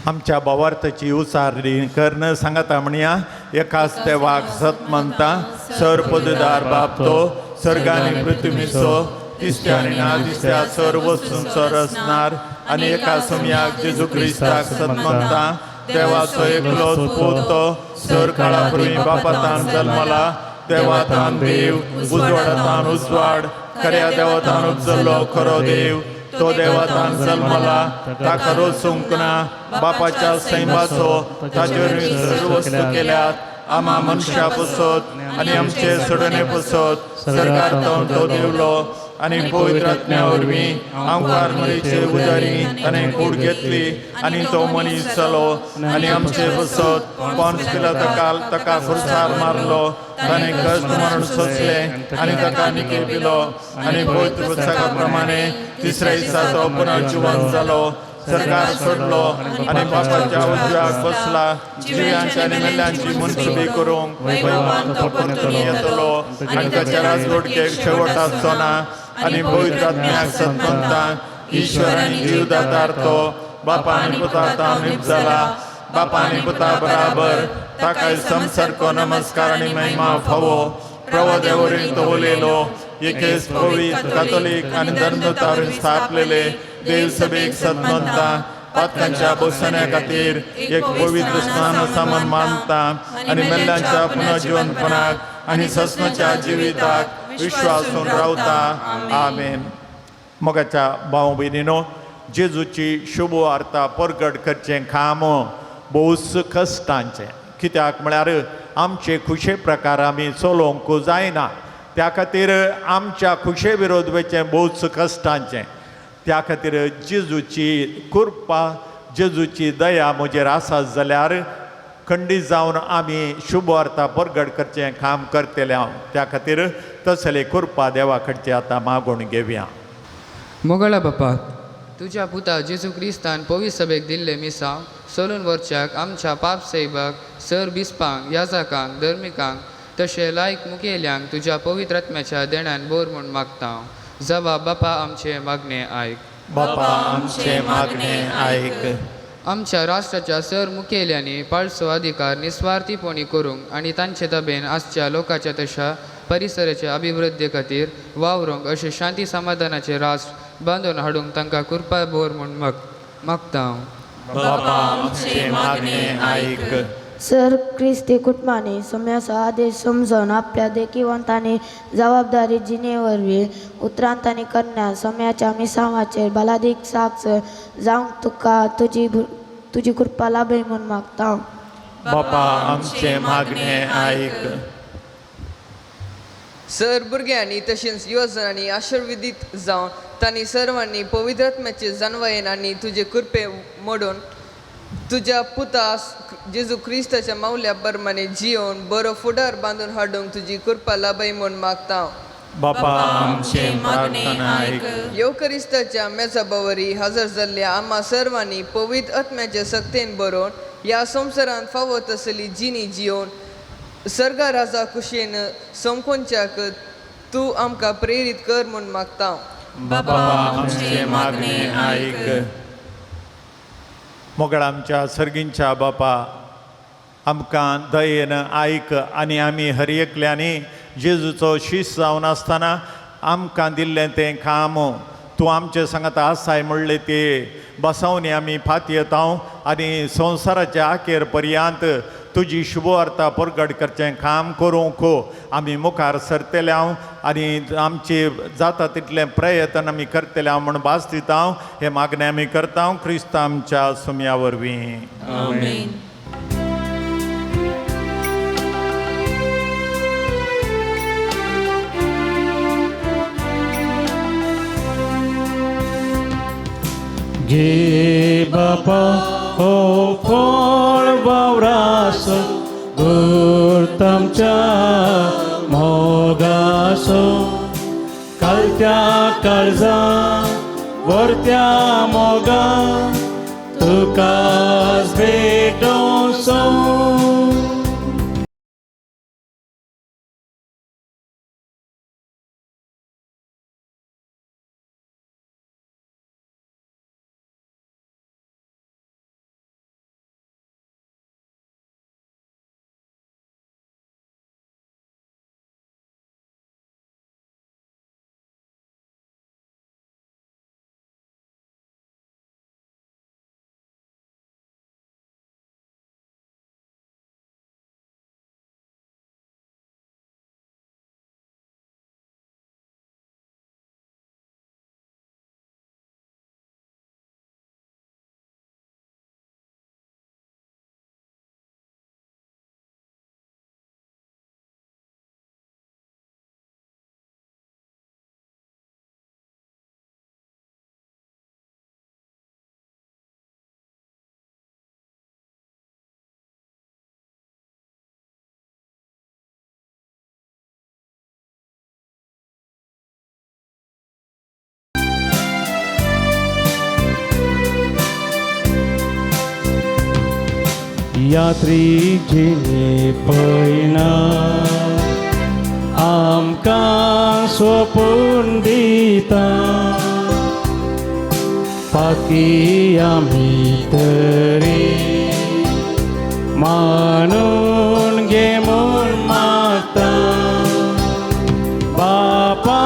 Speaker 2: आमच्या भावार्थाची उसारी कर्ण सांगता म्हणया एकाच देवाक सत म्हणटा सर पददार बाप तो सर्गानी पृथ्वीचो दिसत्या आनी ना दिसत्या सर वस्तूंचो रचणार आनी एका समयाक जेजू क्रिस्ताक सत म्हणटा देवाचो एकलोच पूत तो सर काळा पूर्वी बापातान जल्मला देवातान देव उजवाडातान उजवाड खऱ्या देवातान उजल्लो खरो देव तो देवातान जल्मला ताका रोसूंक ना बापाच्या सैमाचो ताचेर सर्व वस्तू केल्यात आमा मनशां पसत आनी आमचे सोडणे पसत सर्गांत तो देवलो आनी पवित्र आत्म्या वरवीं आमकां मरीचे उदारी ताणें कूड घेतली आनी तो मनीस जालो आनी आमचे बसत पोंच पिलाताकाल ताका खुर्सार मारलो ताणें कश्ट मरण सोंसलें आनी ताका निकेल पिलो आनी पवित्र पुस्तका प्रमाणे तिसऱ्या दिसा तो पुनर्जिवन जालो सरकार सोडलो आनी बापाच्या उजव्याक बसला जिव्यांची आनी मेल्ल्यांची मनसुबी करूंक वैभवांत परतून येतलो आनी ताच्या राजवटकेक शेवट आसचो ना आनी पवित्र आत्म्याक सत म्हणटा ईश्वर आनी जीवदातार तो बापा आनी पुताता मीप जाला बापा आनी पुता बराबर ताका समसारको नमस्कार आनी महिमा फावो प्रभो देवरीन तो उलयलो एकेच पवित्र कातोलीक आनी धर्मतावरीन स्थापलेले देव सभेक सत म्हणटा पातकांच्या बसण्या खातीर एक पवित्र स्नान सामान मानता आनी मेल्ल्यांच्या पुनर्जिवनपणाक आनी ससनाच्या जिविताक विश्वासून रावता आमेन मोगाच्या भाव भयणीनो जेजूची शुभ वार्ता परगट करचें काम भोवच कश्टांचें कित्याक म्हळ्यार आमचे खुशे प्रकार आमी चलोवंक जायना त्या खातीर आमच्या खुशे विरोध वयचें भोवच कश्टांचें त्या खातीर जेजूची कृपा जेजूची दया म्हजेर आसा जाल्यार खंडीत जावन आमी शुभ वार्ता परगट करचें काम करतले हांव त्या खातीर तसले कृपा देवा कडची आतां मागून घेवया
Speaker 6: मोगळा बापा तुज्या पुता जेजू क्रिस्तान पवित्र सभेक दिल्ले मिसांव सोलून व्हरच्याक आमच्या पाप सैबाक सर बिस्पांक याजकांक धर्मिकांक तशें लायक मुखेल्यांक तुज्या पवित्र आत्म्याच्या देण्यान बोर म्हूण मागता हांव जबाब बापा आमचे मागणे आयक
Speaker 2: बापा आमचे मागणे आयक
Speaker 6: आमच्या राष्ट्राच्या सर मुखेल्यांनी पाळसो अधिकार निस्वार्थीपणी करूंक आनी तांचे ताबेन आसच्या लोकांच्या तशा परिसराच्या अभिवृद्धी खातीर वावरूंक अशें शांती समाधानाचे राष्ट्र बांदून हाडूंक तांकां कृपा बोर म्हूण मागता हांव
Speaker 2: बापा आमचे मागणे आयक
Speaker 7: सर क्रिस्ती कुटुंबांनी सम्याचो आदेश समजून आपल्या देखीवंतांनी जबाबदारी जिणे वरवीं उतरांतांनी करण्यात सम्याच्या मिसावाचेर भलादीक साक्ष जावंक तुका तुजी कृपा लाभय म्हूण मागता हांव
Speaker 2: बापा आमचे मागणे आयक
Speaker 8: सर भुरग्यांनी तशेंच योजनांनी आशिर्वादीत जावन तांणी सर्वांनी पवित्र आत्म्याचे जन्मयेन आनी तुजे कृपे मोडून तुझ्या पुता जेजू ख्रिस्ताच्या मावल्या प्रमाणे जिवन बरो फुडार बांधून हाडूंक तुझी कृपा लाभय म्हूण मागता
Speaker 2: बापा आमचे प्रार्थना ऐक
Speaker 8: येवकरिस्ताच्या मेजाबावरी हजर जाल्ल्या आम्हा सर्वांनी पवित्र आत्म्याच्या सक्तेन बरोवन ह्या संवसारांत फावत आसली जिणी जिवन सर्गा राजा कुशेन समकोनच्याक तूं आमकां प्रेरीत कर म्हूण मागता
Speaker 1: बापा आमचे मागणे ऐक
Speaker 2: मोगळा आमच्या सर्गींच्या बापा आमकां दयेन आयक आनी आमी हर एकल्यानी जेजूचो शीस जावन आसतना आमकां दिल्लें तें काम तूं आमचे सांगात आसाय म्हणले ते बसवनी आमी फात येता आनी संवसाराच्या आखेर पर्यंत तुजी शुभवार्ता प्रगट करचें काम करूंक आमी मुखार सरतले आनी आमचे जाता तितलें प्रयत्न आमी करतले म्हूण भास दिता हे मागणें आमी करता क्रिस्त आमच्या सुमया वरवीं
Speaker 1: आमेन. घे बापा हो फळ वावरास गुर्तामच्या मोगासो कालत्या काळजा वरत्या मोगा तुकाच भेटोसो यात्रीची पैना आमकां सोपून दिता फाकी आमी तरी मानून घे म्हूण मागता बापा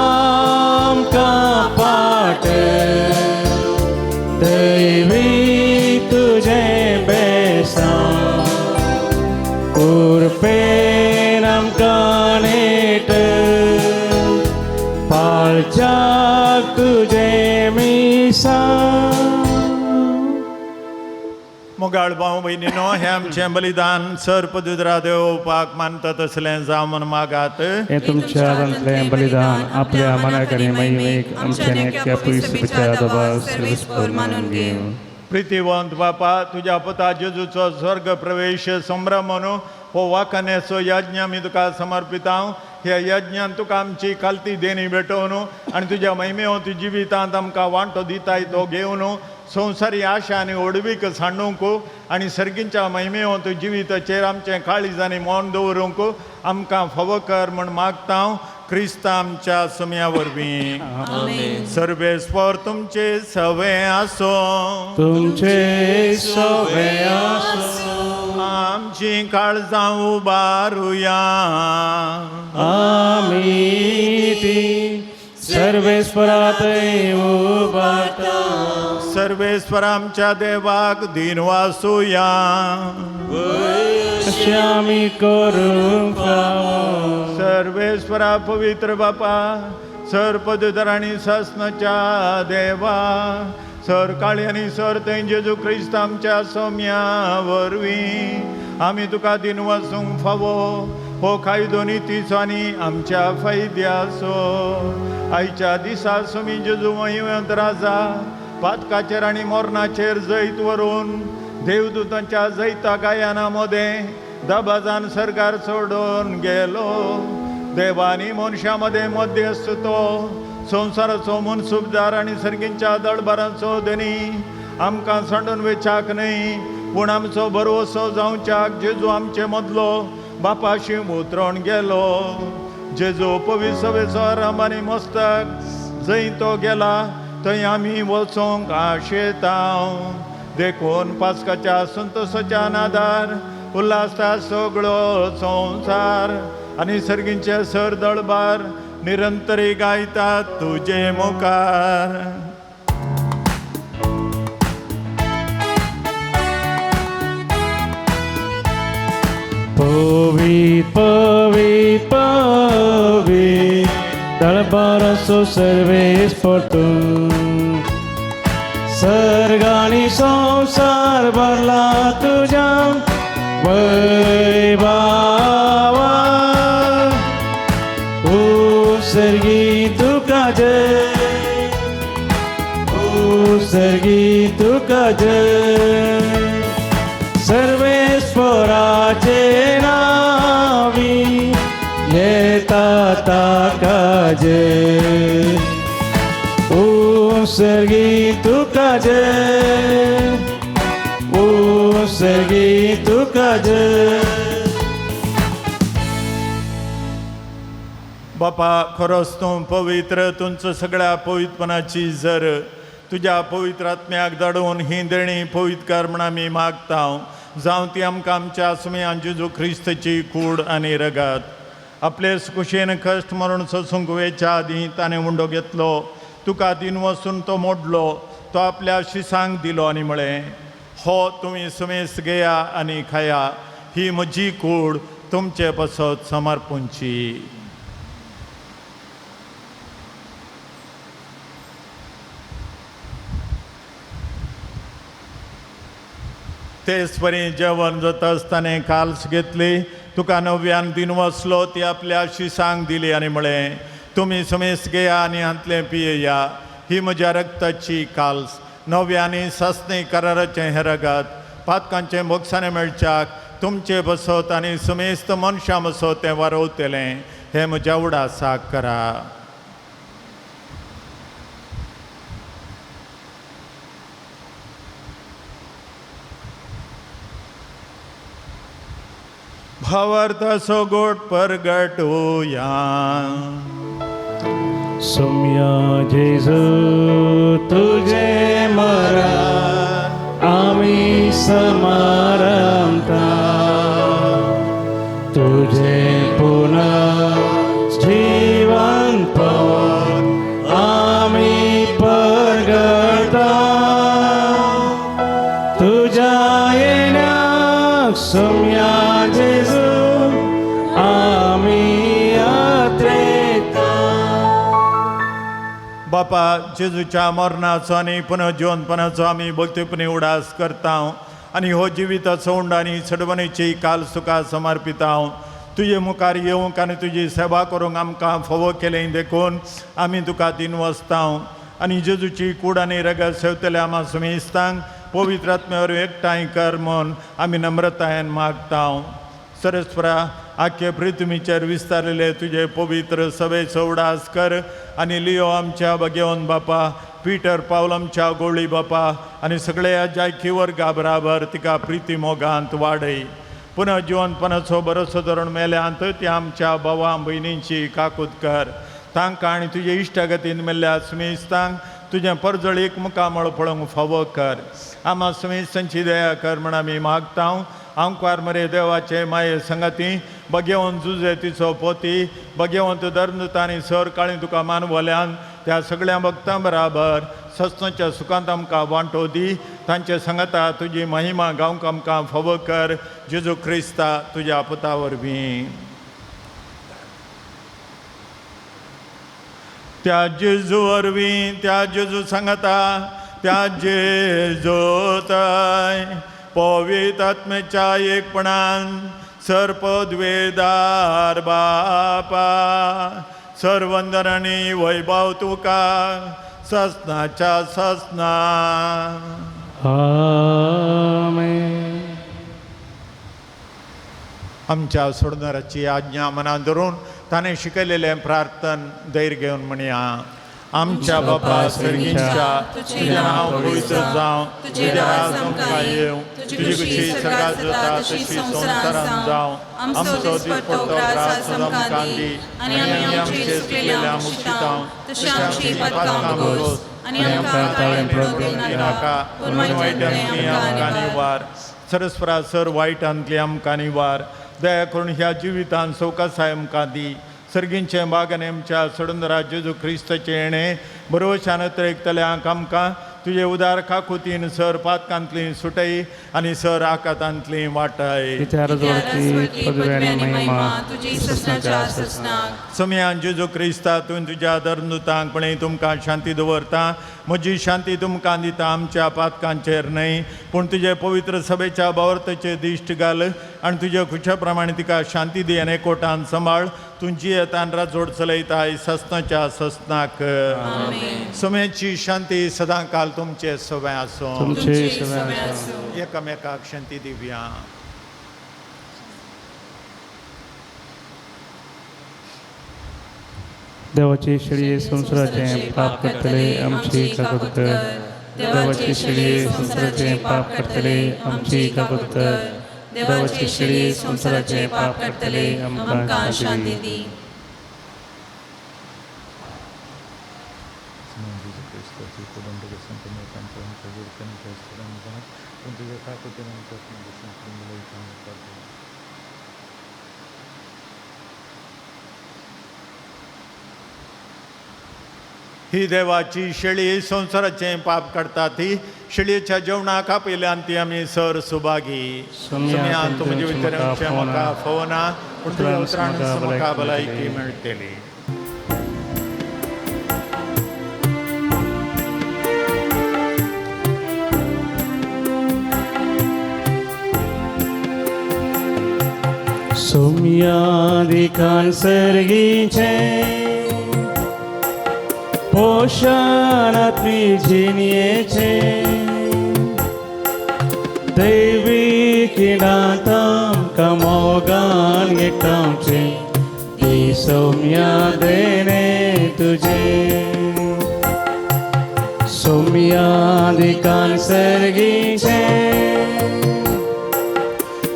Speaker 1: आमकां पाट दैवी तुजें बेसांव उरपेन आमकां नेट पाळच्याक तुजें मिसां
Speaker 2: मोगाळ भाऊ भयणीनो हे आमचें बलिदान सर्पदुद्रा देवपाक मानता तसलें जावं म्हूण मागात
Speaker 1: हे तुमच्या हातांतलें बलिदान आपल्या मनाकरी महिमेक आमच्या नेटक्या पयसुच्या दबार मानून घेव
Speaker 2: प्रितीवंत बापा तुज्या पुता जेजूचो स्वर्ग प्रवेश संभ्रम म्हणून हो वाखान्याचो यज्ञ आमी तुका समर्पिता ह्या यज्ञान तुका आमची कालती देणी भेटोवन आनी तुज्या महिमेन तूं जिवितांत आमकां वांटो दिताय तो घेवन संवसारी आशा आनी ओडवीक सांडूंक आनी सर्गींच्या महिमेन तूं जिविताचेर आमचें काळीजांनी मोन दवरूंक आमकां फावो कर म्हूण मागता क्रिस्त आमच्या सुमया वरवीं सर्वेस्वर तुमचे सवे आसो
Speaker 1: तुमचे सवे आसो
Speaker 2: आमची काळजां उबारुया
Speaker 1: आमी ती सर्वेस्परात उबारता
Speaker 2: सर्वेस्वर आमच्या देवाक दिन वासुया
Speaker 1: अशें आमी करूंक फावो
Speaker 2: सर्वेस्वरा पवित्र बापा सर्पदुद्र आनी सस्नच्या देवा सर काळी आनी सर थंय जेजू क्रिस्त आमच्या सोम्या वरवीं आमी तुका दिन वासूंक फावो हो कायदो नितीचो आनी आमच्या फायद्याचो आयच्या दिसा सुमी जेजू महिमेंत राजा पातकाचेर आनी मोरणाचेर जैत व्हरून देवदूतांच्या जैता गायनामध्ये दबाजान सरकार सोडून गेलो. देवानी मनशामध्ये मध्यस्थ तो संसाराचो मनसुबदार आणि सर्गींच्या दळबारांचो धनी आमकां सोडून वेचाक न्हय, पूण आमचो भरवसो जावच्याक जेजू आमचे मदलो बापाशी उतरोन गेलो. जेजू पवित्र सभेचो आराम आनी मस्तक जंय तो गेला थंय आमी वचोंक आशेता. देखून पास्काच्या संतोशाच्या नादार उल्हासता सगळो संसार आनी सर्गींचे सर दळबार निरंतरी गायतात तुजे मुखार.
Speaker 1: पवित्र पवित्र पवित्र दळबाराचो सर्वेस परतून सर्गानी संसार भरला तुझ्या वैभवा. सर्गी तुका जय, सर्गी तुका जय. सर्वेश्वराचे नावी येता ताका जय. सर्गी तुका जय, सर्गी तुका जय.
Speaker 2: बापा खरोच तूं पवित्र, तुमचं सगळ्या पवित्रपणाची जर तुझ्या पवित्र आत्म्याक धाडून ही देणी पवित्र म्हण आमी मागता. जावं ती आमकां आमच्या सुमयान जेजू क्रिस्ताची कूड आनी रगत. आपले कुशेन कश्ट मरून सोसूंक वेच्या आदी ताणें उंडो घेतलो, तुका दिन वचून तो मोडलो, तो आपल्या शिसांक दिलो आनी म्हळें, हो तुमी सुमेस घेया आनी खाया, ही म्हजी कूड तुमचे पसत समर्पूंची. तेच परी जेवण जाता आसतना काल्स घेतली, तुका नव्यान दिन वचलो, ती आपल्या शिसांक दिली आनी म्हळें, तुमी समेस घेया आनी हातलें पियेया, ही म्हज्या रक्ताची काल्स, नव्यानी सासणी कराराचें हें रगत, पातकांचें मोक्षाने मेळच्याक तुमचे बसत आनी समेस्त मनशां बसत तें वारोवतलें, हें म्हज्या उडासाक करा. भावार्थाचो गोट परगटुया.
Speaker 1: सौम्या जेजू तुझे मरण आम्ही समारंभता, तुझे पुन्हा जीवन पावून आम्ही परगटा. तुझ्या येण्याक सौम्या जेजू आम्ही यात्रेता.
Speaker 2: बापा जेजूच्या मरणाचो आनी पुनर्जीवनपणाचो आमी भक्तीपणी उडास करता आनी हो जिविताचो उंड आनी सडवणेची काल सुका समर्पिता. तुजे मुखार येवंक आनी तुजी सेवा करूंक आमकां फोव केलें देखून आमी तुका दिन वचता आनी जेजूची कूड आनी रगत सेवतले आमा सुमेस्तांक पवित्र आत्म्यावर एकठांय कर म्हूण आमी नम्रतायेन मागता. सरस्वरा आख्खे पृथ्वीचेर विस्तारलेले तुझे पवित्र सभेचो उडास कर आनी लियो आमच्या भगेवन बापा, पिटर पावल आमच्या गोळी बापा आनी सगळ्या जायकी वर्गा बराबर तिका प्रिती मोगांत वाडय. पुनः जीवनपणाचो बरोसो धरून मेल्यांत ती आमच्या भावां भयणींची काकूत कर. तांकां आनी तुजे इश्टागतीन मेल्ल्या सुमेस्तांक तुजें परजळीक मुखामळ पळोवंक फावो कर. आमा सुमेस्तांची दया कर म्हण आमी मागता. आमकार मरे देवाचे माये संगती, भगेवंत जुजे तिचो पोती, भगेवंत धर्मदूतांनी सर काळी तुका मानवल्यान त्या सगळ्या भक्तां बराबर सस्नाच्या सुखांत आमकां वांटो दी. तांचे संगता तुजी महिमा गावंक आमकां फावो कर. जेजू क्रिस्ता तुज्या पुता वरवीं. त्या जेजू वरवीं, त्या जेजू सांगता, त्या जेजूताय पवित्र आत्मेच्या एकपणान सर्पद्वेदार बापा, सर्वंदन आनी वैभव तुका ससनाच्या ससना.
Speaker 1: आमेन.
Speaker 2: आमच्या सोडणाराची आज्ञा मनात धरून ताने शिकलेले प्रार्थन धैर्य घेऊन म्हणया. आमच्या बापा सर्गींच्या तुझे नाव पवित्र जावं, तुझे राज आमकां येवं, तुझी कुशी सगळ्यात जाता तशी संवसारांत जावं. आमचो दिसपट्टो ग्रास आमकां दी आनी आमचे चुकलेल्या मुक्षितांव तशी आमची पातकां भोस आनी आमकां ताळें पडूंक नाका पूण वायटांतली आमकां निवार. सरस्वरा सर वायटांतली आमकां निवार. दया करून ह्या जिवितांत सवकासाय आमकां दी. सर्गींचे बागान आमच्या सोडून जेजू क्रिस्ताचे येणे बरोवशान ऐकतल्यांक आमकां तुझे उदार काकुतीन सर पातकांतली सुटय आनी सर आकातांतली वाटाय. समयान जेजू क्रिस्ता तुवें तुज्या धर्मदुतांक पळय तुमकां शांती दवरता. म्हजी शांती तुमकां दिता, आमच्या पातकांचेर न्हय पूण तुजे पवित्र सभेच्या बावर्तेचेर दिश्ट घाल आनी तुज्या खुशा प्रमाणे तिका शांती दी आनी एकवटान सांबाळ. तुमची येतान राजोड चलयताय सस्नाच्या सस्नाक. समयाची शांती सदां काल तुमचे सवय आसूं. एकामेकाक शांती दिवया.
Speaker 1: देवाची शिडी संसाराचे पाप करतले आमची काकूत कर. देवाची शिडी संसाराचे पाप करतले आमची काकूत कर. देवाची शिडी संसाराचे पाप करतले आमकां शांती दी.
Speaker 2: ही देवाची शेळी संसाराचे पाप करता ती शेळयेच्या जेवणाक आपयल्यान ती आमी सर सुभागी. समयान तुमचे भितर म्हाका फोना पूण तुज्या उतरान म्हाका भलायकी मेळटली.
Speaker 1: सोम्यादिकान सर्गीचे पोषणात्मी जिनियेचे दैवी किडाताम कमोगान गिटांचे ती सौम्या देणे तुझे. सौम्यादिकान सर्गीचे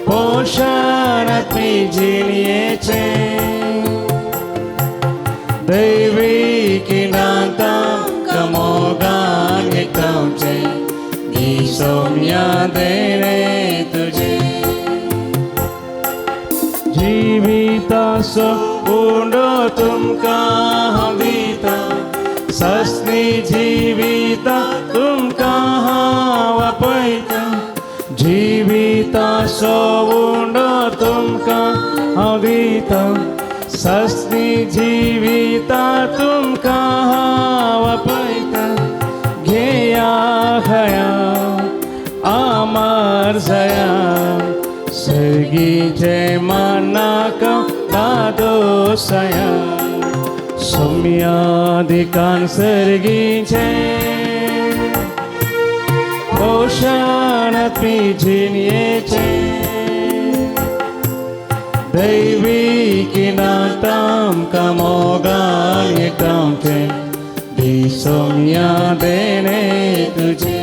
Speaker 1: पोषणात्मी जिनियेचे दैवी किडाताम कमोगान गिटांचे ती सौम्या देणे तुझे. जिवितासो उंडो तुमकां हांव दिता, सस्नी जिविता तुमकां हांव आपयता. जिवितासो उंडो तुमकां हांव दिता, सस्नी जिविता तुमकां हांव आपयता. घेया खया आमार जया सर्गीचे मानाक दादो सया. सोम्यादिकान सर्गीचे पोषणात्मी जिनियेचे दैवी किडाताम कमोगान गिटांचे दी सौम्या देणे तुझे.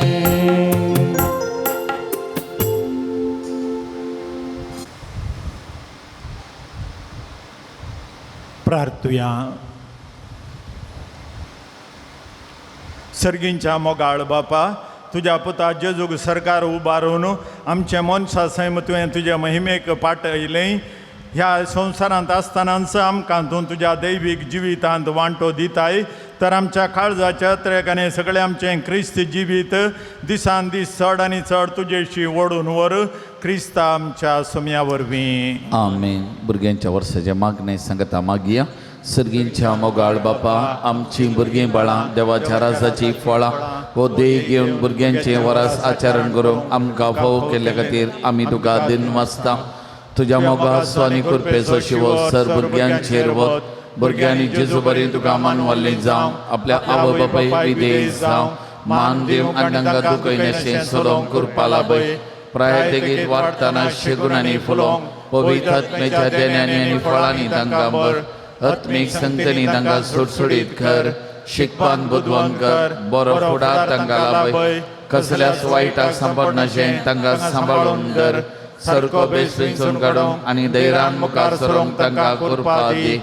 Speaker 2: प्रार्थुया. सर्गींच्या मोगाळ बापा, तुझ्या पुता जेजूक सरकार उबारून आमचे मनशा सैम तुवें तुजे महिमेक पाटयलें. ह्या संवसारांत आसतनाच आमकां तूं तुज्या दैवीक जिवितांत वांटो दिताय, तर आमच्या काळजाच्या अत्रेक आनी सगळें आमचें क्रिस्त जिवीत दिसान दीस चड आनी चड तुजेशी ओडून व्हर. क्रिस्ता आमच्या सोम्या वरवीं.
Speaker 9: आमेन. भुरग्यांच्या वर्साच्या मागणे सांगता मागया. सर्गींच्या मोगाळ बापा, आमची भुरगीं बाळां देवाच्या राजाची फळां हो देह घेवन भुरग्यांचें वरास आचरण करूंक आमकां फोव केल्ले खातीर आमी तुका दिनवासता. तुज्या मोगा स्वानी कुरपेचो शिवो सर भुरग्यांचेर वत. भुरग्यांनी जेजू बरी तुका मानवाल्ली जावं, आपल्या आवय बापाय विधेय जावं. मान दिवन आनी तांकां दुखयनाशें सोदोंक कुरपा लाभय. प्राय तेगीत वाडटना शेगून आनी फुलोंक पवित्र आत्म्याच्या देण्याने आणि फळांनी तांकां भर आत्मीक संगतींनी तांकां सुटसुटीत कर शिकपान बुदवण कर बरो फुडार तांकां लाभय कसल्याच वायटाक सांपडनाशें तांकां सांबाळून दर सारको बेस थंयसून काडूंक आनी धैर्यान मुखार सरूंक तांकां करपा दी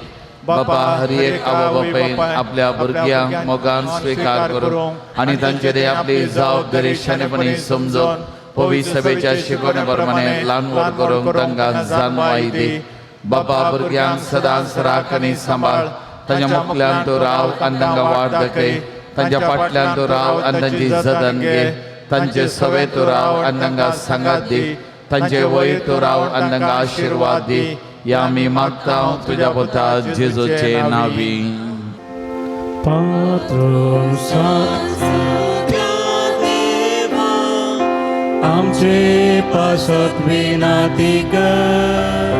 Speaker 9: बापा हर एक आवय बापायन आपल्या भुरग्यांक मोगान स्वीकार करूं आनी तांचेर आपली जबाबदारी शाणेपणी समजून पवित्र सभेच्या शिकवणे प्रमाणे ल्हान व्हड करूंक तांकां जाणवाय दी बापा भुरग्यांक सदांच राख आनी सांबाळ तांच्या मुखल्यान तूं राव आनी तांकां वाट दाखय तांच्या फाटल्यान तूं राव आनी तांची जतन घे तांचे सवे तूं राव आनी तांकां सांगात दी तांचे वयर तूं राव आनी तांकां आशिर्वाद दी या आमी मागता तुज्या पुता जेजूचे नांवी
Speaker 1: पात्रो आमचे पासत विनाती कर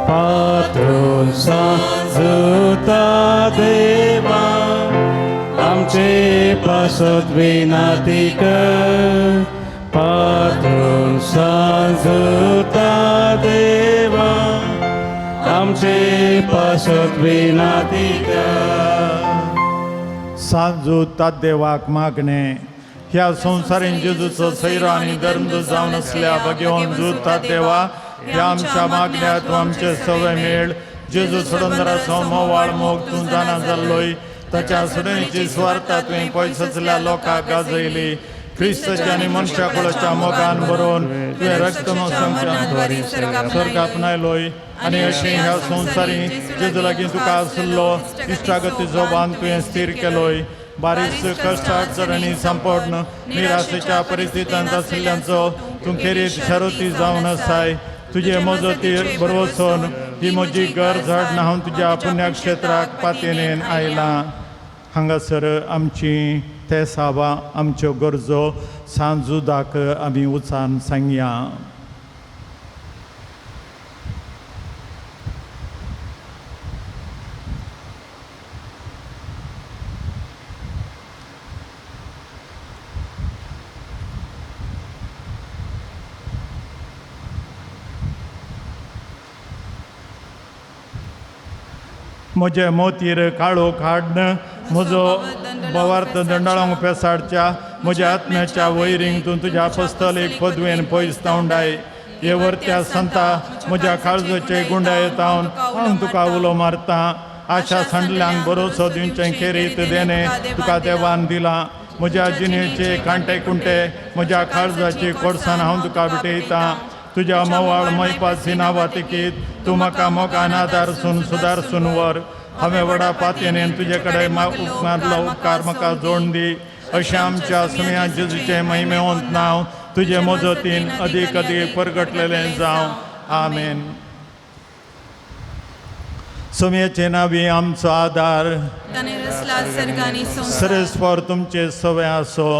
Speaker 1: पात्रो सांजता देवा आमचे पासत विनाती कर पात्रो सांजता देवा आमचे पासत विनाती कर
Speaker 2: सांजूता देवाक मागणे ह्या संवसारीन जेजूचो सैरो आनी धर्म जावन आसल्या घेवन जुता देवा ह्या आमच्या मागण्या तूं आमचे सवय मेळ जेजू सोडून मोवाळ मोग तूं जाणा जाल्लोय ताच्या सुडणीची स्वार्था तुवें पयसचल्या लोकांक गाजयली क्रिस्ताच्या आनी मनशा कुळाच्या मोगान बरोवन तुवें रक्त स्वर्ग आपणायलोय आनी अशें ह्या संवसारी जेजू लागीं तुका आसलो इश्टागतीचो बांद तुवें स्थिर केलोय बारीक कश्ट अडचणी संपन्न निराशेच्या परिस्थितींत आशिल्ल्यांचो तूं खेरीत शारोती जावन आसाय तुजे मजतीर बरोवचोन ही म्हजी गरज हाडून हांव तुज्या पुण्यक्षेत्राक पातयेन आयलां हांगासर आमची ते सावा आमच्यो गरजो सांजुदाक आमी उचान सांगया म्हजे मोतीर काळोख हाडन म्हजो भवार्थ दंडाळोंक पेसाडच्या म्हज्या आत्म्याच्या वैरींक तूं तुज्या अपस्तलीक पदवेन पयस तावंडाय हे वर्त्या संता म्हज्या काळजाचे गुंडायेतावन हांव तुका उलो मारतां आशा सांडल्यांक भरोसो दिवचे खेरीत देणे तुका देवान दिला म्हज्या जिणेचे कांटे कुंटे म्हज्या काळजाची कोडसाण हांव तुका विटयतां तुज्या मोवाळ मैपासी नांवां तिकीत तूं म्हाका मोगान आदारसून सुदारसून व्हर हांवें व्हडा पातयेन तुजे कडेन मारलो उपकार म्हाका जोडून दी अशें आमच्या सुम्या जेजूचे महिमेवंत नांव तुजे मजतीन अदीक अदीक परगटलेलें जावं आमेन सुम्याचे नांवी आमचो आदार सरस्पर तुमचे सवय आसो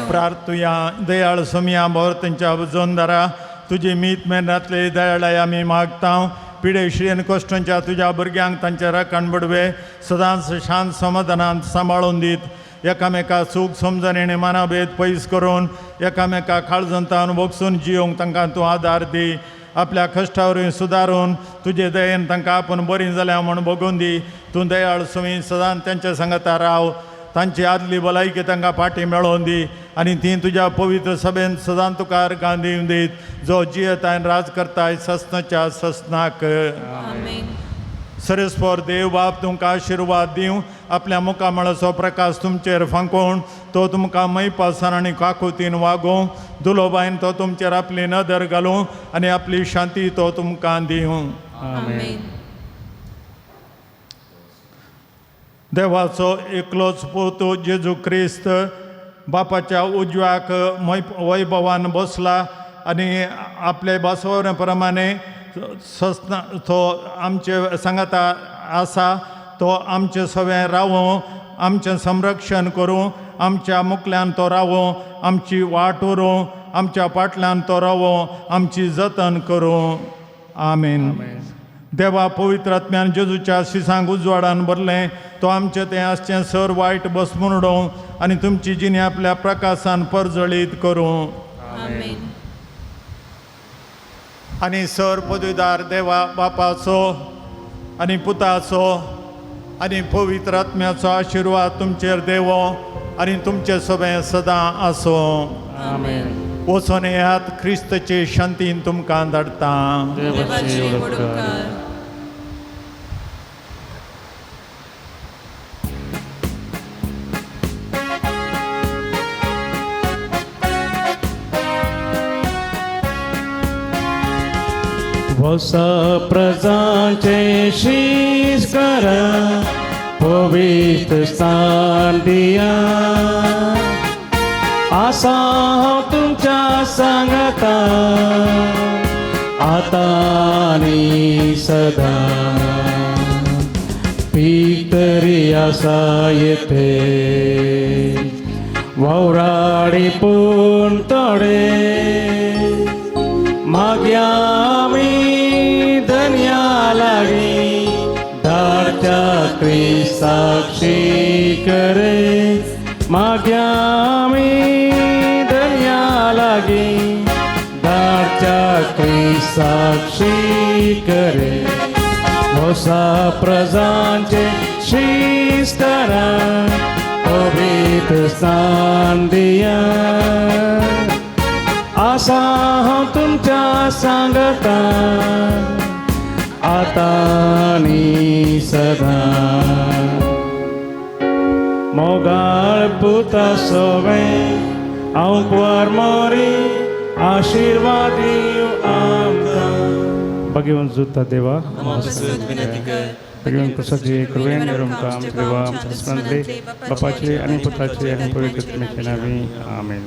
Speaker 2: प्रार्थुया दयाळ सुम्या भोवतच्या जोंदारा तुजी मीत मेहनतले दयाळाय आमी मागता पिडेश्रीन कश्टांच्या तुज्या भुरग्यांक तांचे राखण बडवे सदांच शांत समाधानांत सांबाळून दीत एकामेका सूख समजणेने मानाभेद पयस करून एकामेका काळजंतान भोगसून जियोंक तांकां तूं आदार दी आपल्या कश्टावरूय सुदारून तुजे दयेन तांकां आपूण बरीं जाल्या म्हूण भोगून दी तूं दयाळ सुमी सदांच तेंच्या सांगाता राव तांची आदली भलायकी तांकां फाटीं मेळोवन दी आनी ती तुज्या पवित्र सभेन सदांच तुका अर्गां दिवन दीत जो जियेताय राज करताय ससनाच्या ससनाक सरस्पर देव बाप तुमकां आशिर्वाद दिवं आपल्या मुखामळाचो प्रकाश तुमचेर फांकून तो तुमकां मैपासान आनी काकुतीन वागोवं दुलोबायन तो तुमचेर आपली नदर घालूं आनी आपली शांती तो तुमकां दिवं देवाचो एकलोच पूत जेजू क्रिस्त बापाच्या उजव्याक वैभवान बसला आनी आपले बसवणे प्रमाणे ससना तो आमचे सांगाता आसा तो आमचे सवे रावो आमचें संरक्षण करूं आमच्या मुखल्यान तो रावो आमची वाट उरूं आमच्या फाटल्यान तो रावो आमची जतन करूं आमीन देवा पवित्र आत्म्यान जेजूच्या शिसांक उजवाडान भरलें तो आमचें तें आसचें सर वायट बसमुणडो आनी तुमची जिणी आपल्या प्रकाशान परजळीत करूं आनी सर पदवीदार देवा बापाचो आनी पुताचो आनी पवित्र आत्म्याचो आशिर्वाद तुमचेर देवो आनी तुमचे सोबे सदां आसो.
Speaker 1: आमेन.
Speaker 2: वचून येयात, क्रिस्तचे शांतीन तुमकां धाडटा.
Speaker 1: देवाची ओळख. वसा प्रजांचे शीस करा, पवित्र स्थान दिया. आसा हांव तुमच्या सांगता, आतां आनी सदां. पीक तरी आसा येथे, वावराडी पूण थोडे. मागया आमी धन्या लागीं, धाडच्या क्रिस्ताक करे. मागया आमी धन्या लागीं, धाडच्या क्रिस्ताक करे. वसा प्रजांचे शीस करा, पवित्र स्थान दिया. आसा हांव तुमच्या सांगता, आतां आनी सदां. मोगाळ पुता सोबे हांव कुवार मोरी, आशिर्वाद दिवं आमकां. भगवंत जुता देवा भगवंत कुसाची कृपेन आमकां आमचे देवा आमच्या स्मरणांतले बापाचे आनी पुताचे आनी पवित्र आत्म्याचे नांवे. आमेन.